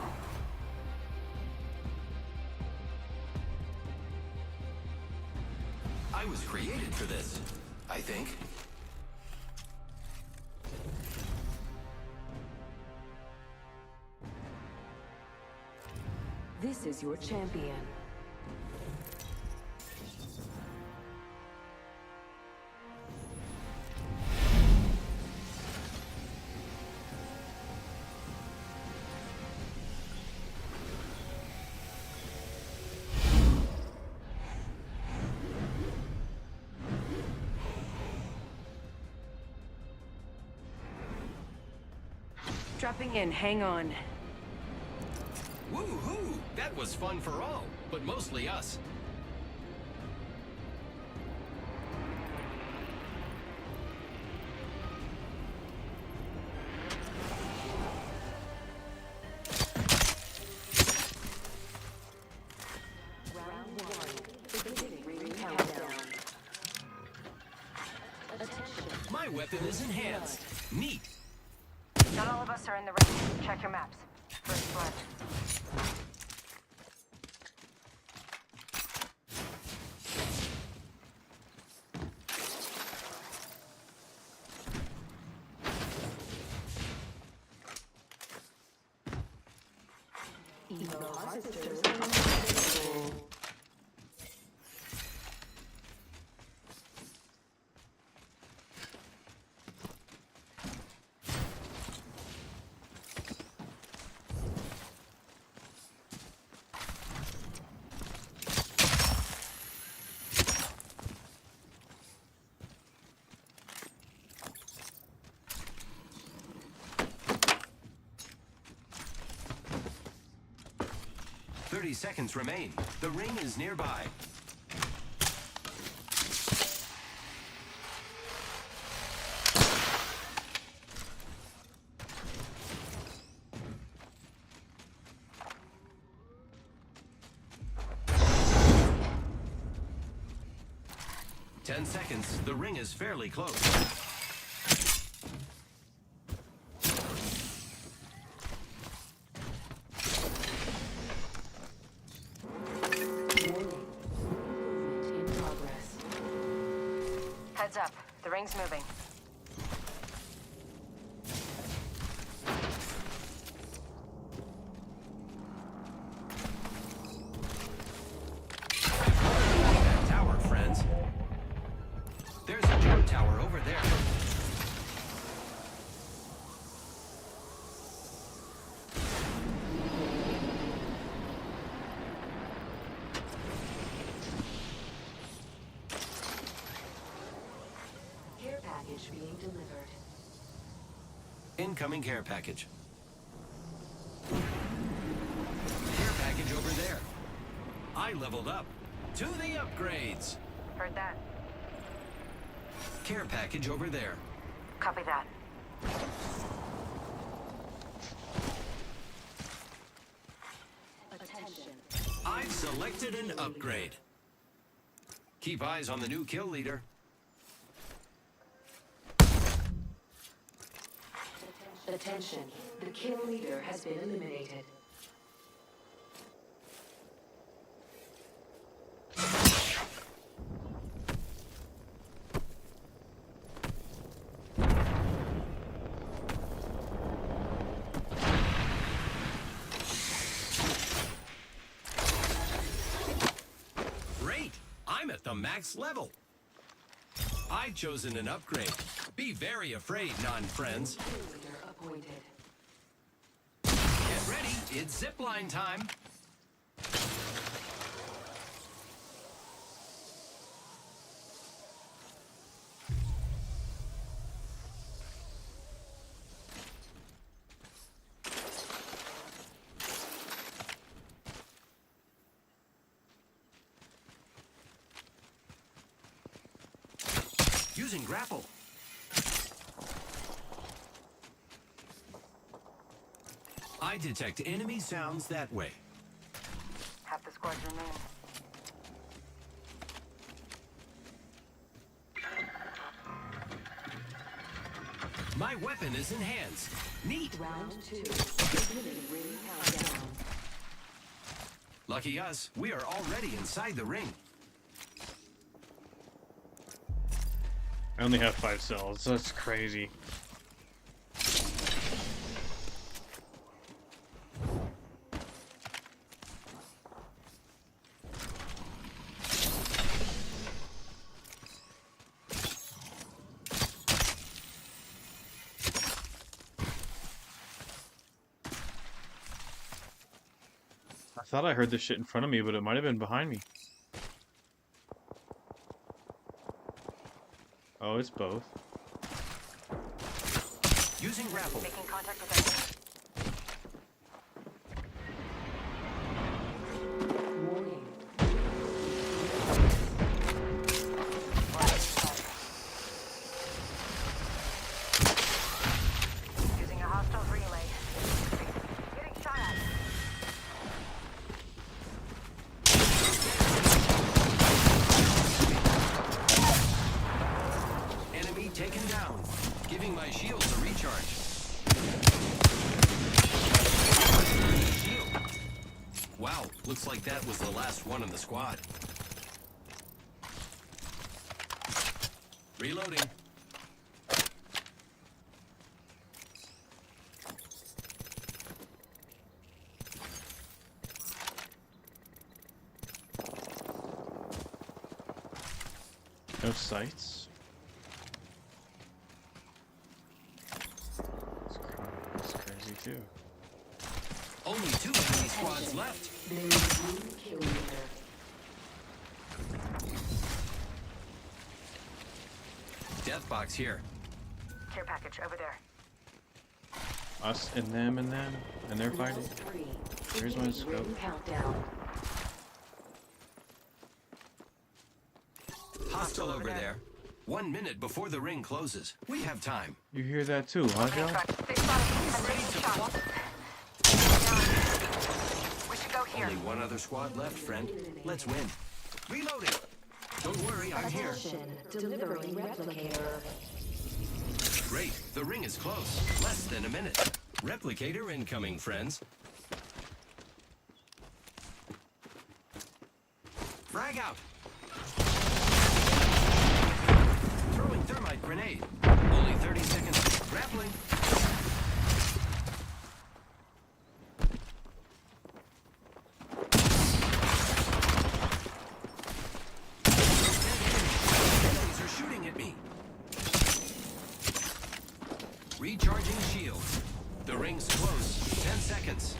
I was created for this, I think. This is your champion. Dropping in, hang on. Woo-hoo! That was fun for all, but mostly us. Round one. Beginning ring countdown. Attention. My weapon is enhanced. Neat. Not all of us are in the race. Check your maps. First blood. Evo harvesters. 30 seconds remain. The ring is nearby. Ten seconds. The ring is fairly close. Heads up. The ring's moving. That tower, friends. There's a jump tower over there. Care package being delivered. Incoming care package. Care package over there. I leveled up. To the upgrades. Heard that. Care package over there. Copy that. Attention. I've selected an upgrade. Keep eyes on the new kill leader. Attention. The kill leader has been eliminated. Great! I'm at the max level. I've chosen an upgrade. Be very afraid, non-friends. Kill leader appointed. Get ready, it's zipline time. Using grapple. I detect enemy sounds that way. Half the squads remain. My weapon is enhanced. Neat. Round 2. Beginning ring countdown. Lucky us, we are already inside the ring. I only have 5 cells. That's crazy. I thought I heard this shit in front of me, but it might have been behind me. Oh, it's both. Using grapple. Making contact with enemy. Warning. Using a hostile relay. Getting shot at. Enemy taken down. Giving my shields a recharge. Shield. Wow, looks like that was the last one in the squad. Reloading. No sights. That's crazy too. Only 2 enemy squads left. There is one kill leader. Death box here. Care package over there. Us and them, and they're fighting. Round 3. Here's my Beginning scope. ring countdown. Hostile over there. 1 minute before the ring closes. We have time. You hear that too, huh, Joe? They spotted 10 shot. We should go here. Only 1 other squad left, friend. Let's win. Reloading. Don't worry, I'm here. Attention. Delivering replicator. Great. The ring is close. Less than a minute. Replicator incoming, friends. Frag out. Throwing thermite grenade. Only 30 seconds. Grappling. Enemies are shooting at me. Recharging shields. The ring's close. 10 seconds.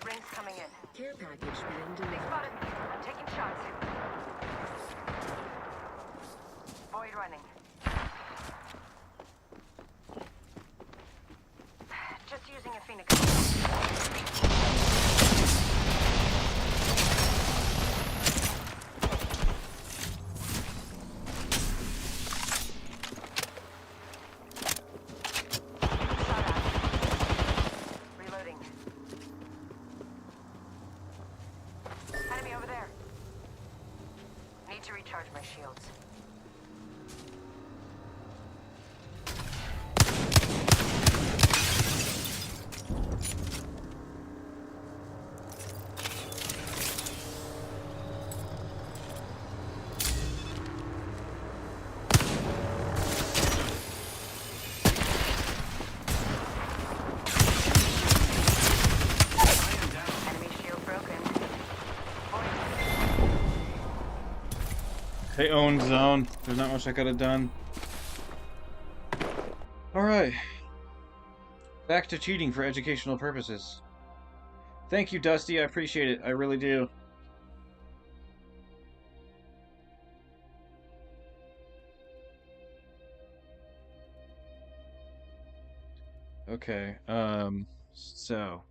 Rings coming in. Care package being They delivered. spotted me. I'm taking shots. Void running. Just using a Phoenix. Shot at. Reloading. Enemy over there. Need to recharge my shields. I am down. Enemy shield broken. They owned zone. There's not much I could have done. Alright. Back to cheating for educational purposes. Thank you, Dusty. I appreciate it. I really do. Okay, so...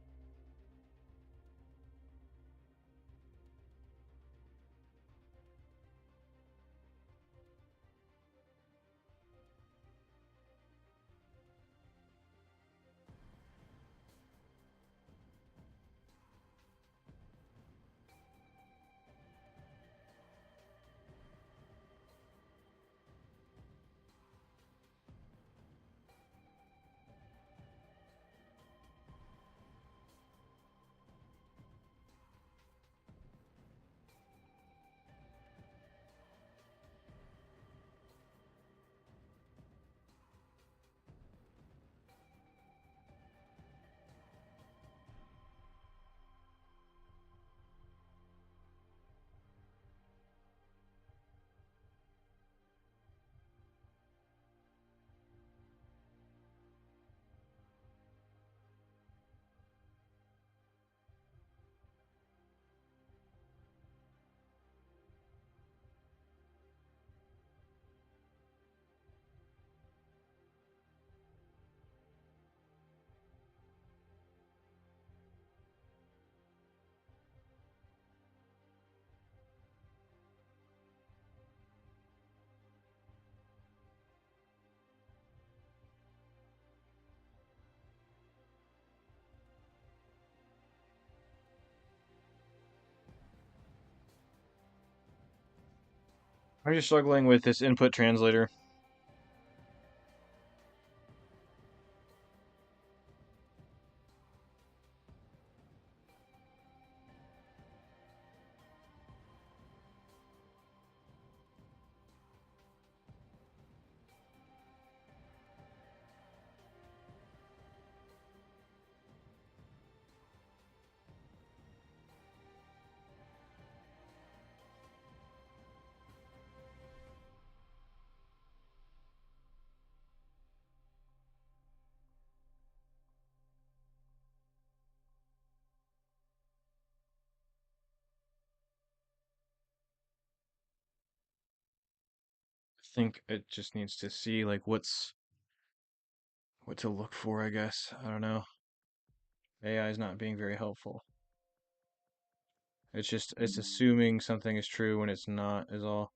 Are you struggling with this input translator? I think it just needs to see like what to look for, I guess. I don't know. AI is not being very helpful. It's assuming something is true when it's not, is all.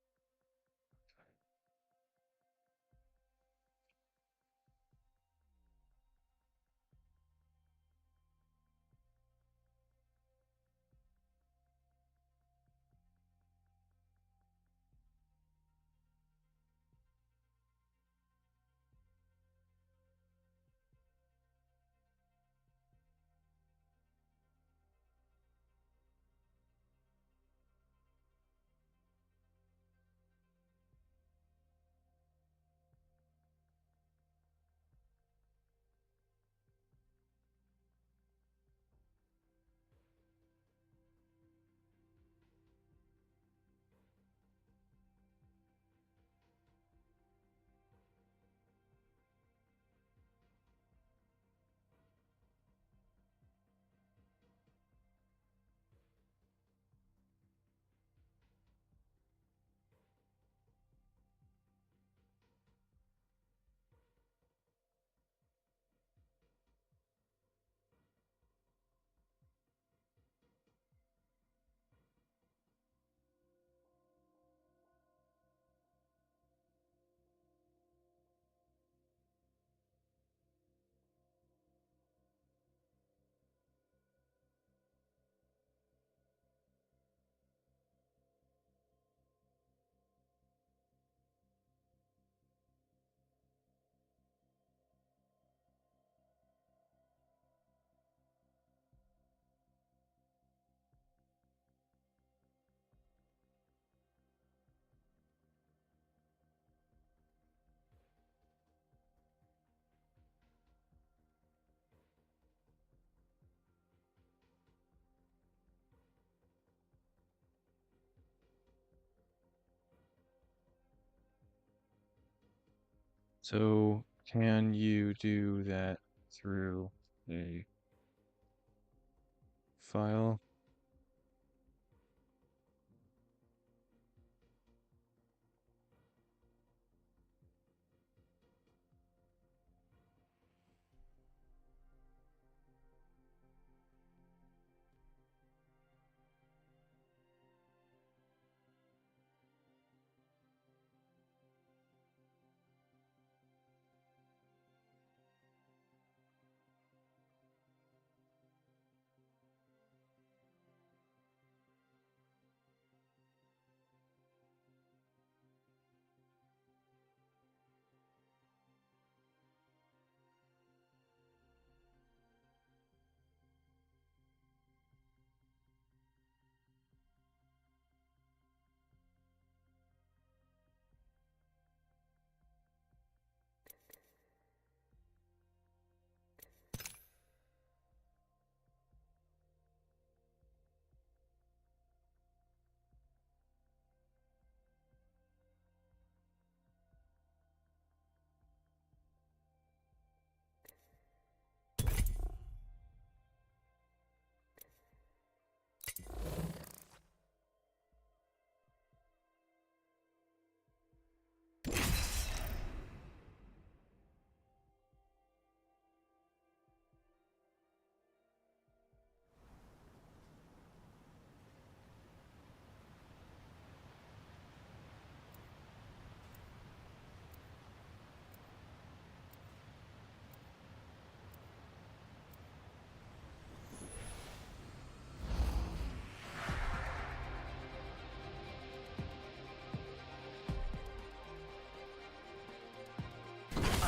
So can you do that through a file?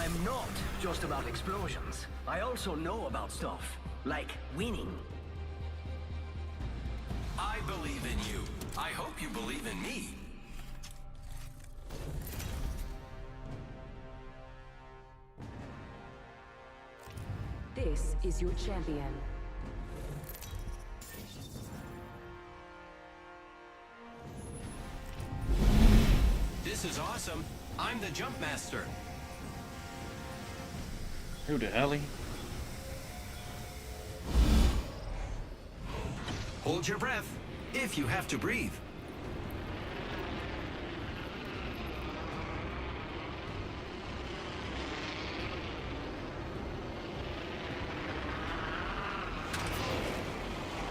I'm not just about explosions. I also know about stuff. Like winning. I believe in you. I hope you believe in me. This is your champion. This is awesome. I'm the jump master. Who the hell? Hold your breath if you have to breathe.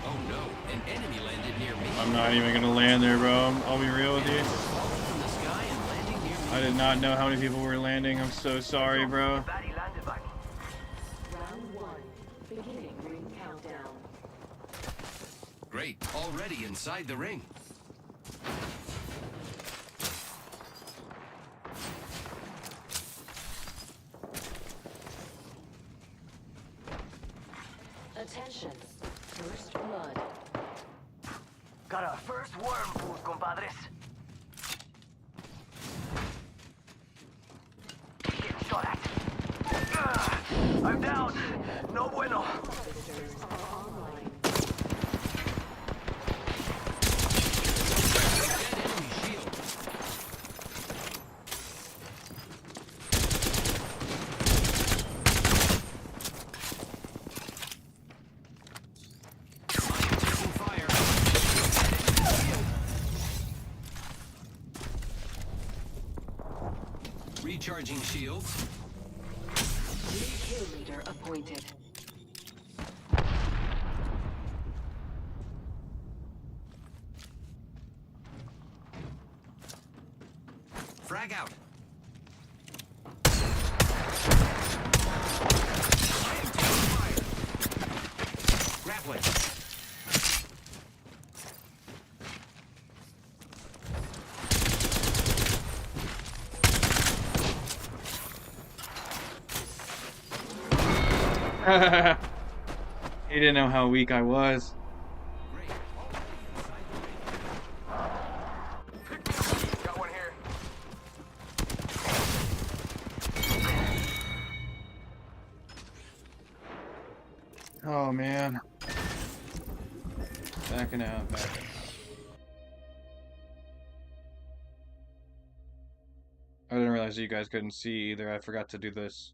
Oh no, an enemy landed near me. I'm not even gonna land there, bro. I'll be real with you. Falling from the sky and landing near me. I did not know how many people were landing. I'm so sorry, bro. Daddy landed by me. Round 1. Beginning ring countdown. Great, already inside the ring. Attention. First blood. Got our first worm food, compadres. Getting shot at. I'm down. No bueno. Harvesters are online. Dead enemy shield. I am taking fire. Recharging shields. New kill leader appointed. Frag out. I am taking fire. Grappling. He didn't know how weak I was. Great. Already inside the ring. Got one here. Oh man. Backing out, backing out. I didn't realize you guys couldn't see either. I forgot to do this.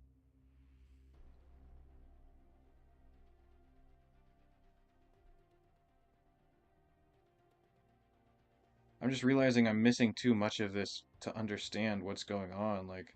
I'm just realizing I'm missing too much of this to understand what's going on. Like,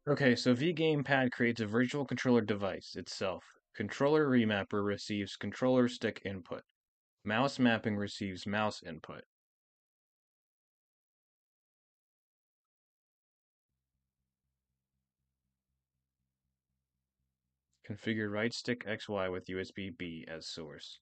Okay, so vGamepad creates a virtual controller device itself. Controller remapper receives controller stick input. Mouse mapping receives mouse input. Configure right stick XY with USB-B as source.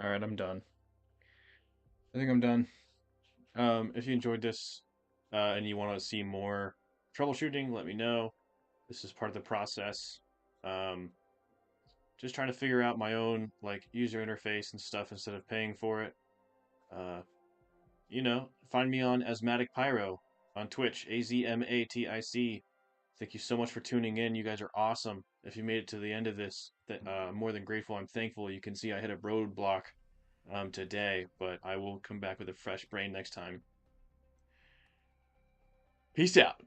All right, I'm done. I think I'm done. If you enjoyed this and you want to see more troubleshooting, let me know. This is part of the process. Um, just trying to figure out my own like user interface and stuff instead of paying for it. Uh, find me on AzmaticPyro on Twitch, AZMATIC. Thank you so much for tuning in. You guys are awesome. If you made it to the end of this, that more than grateful. I'm thankful. You can see I hit a roadblock today, but I will come back with a fresh brain next time. Peace out.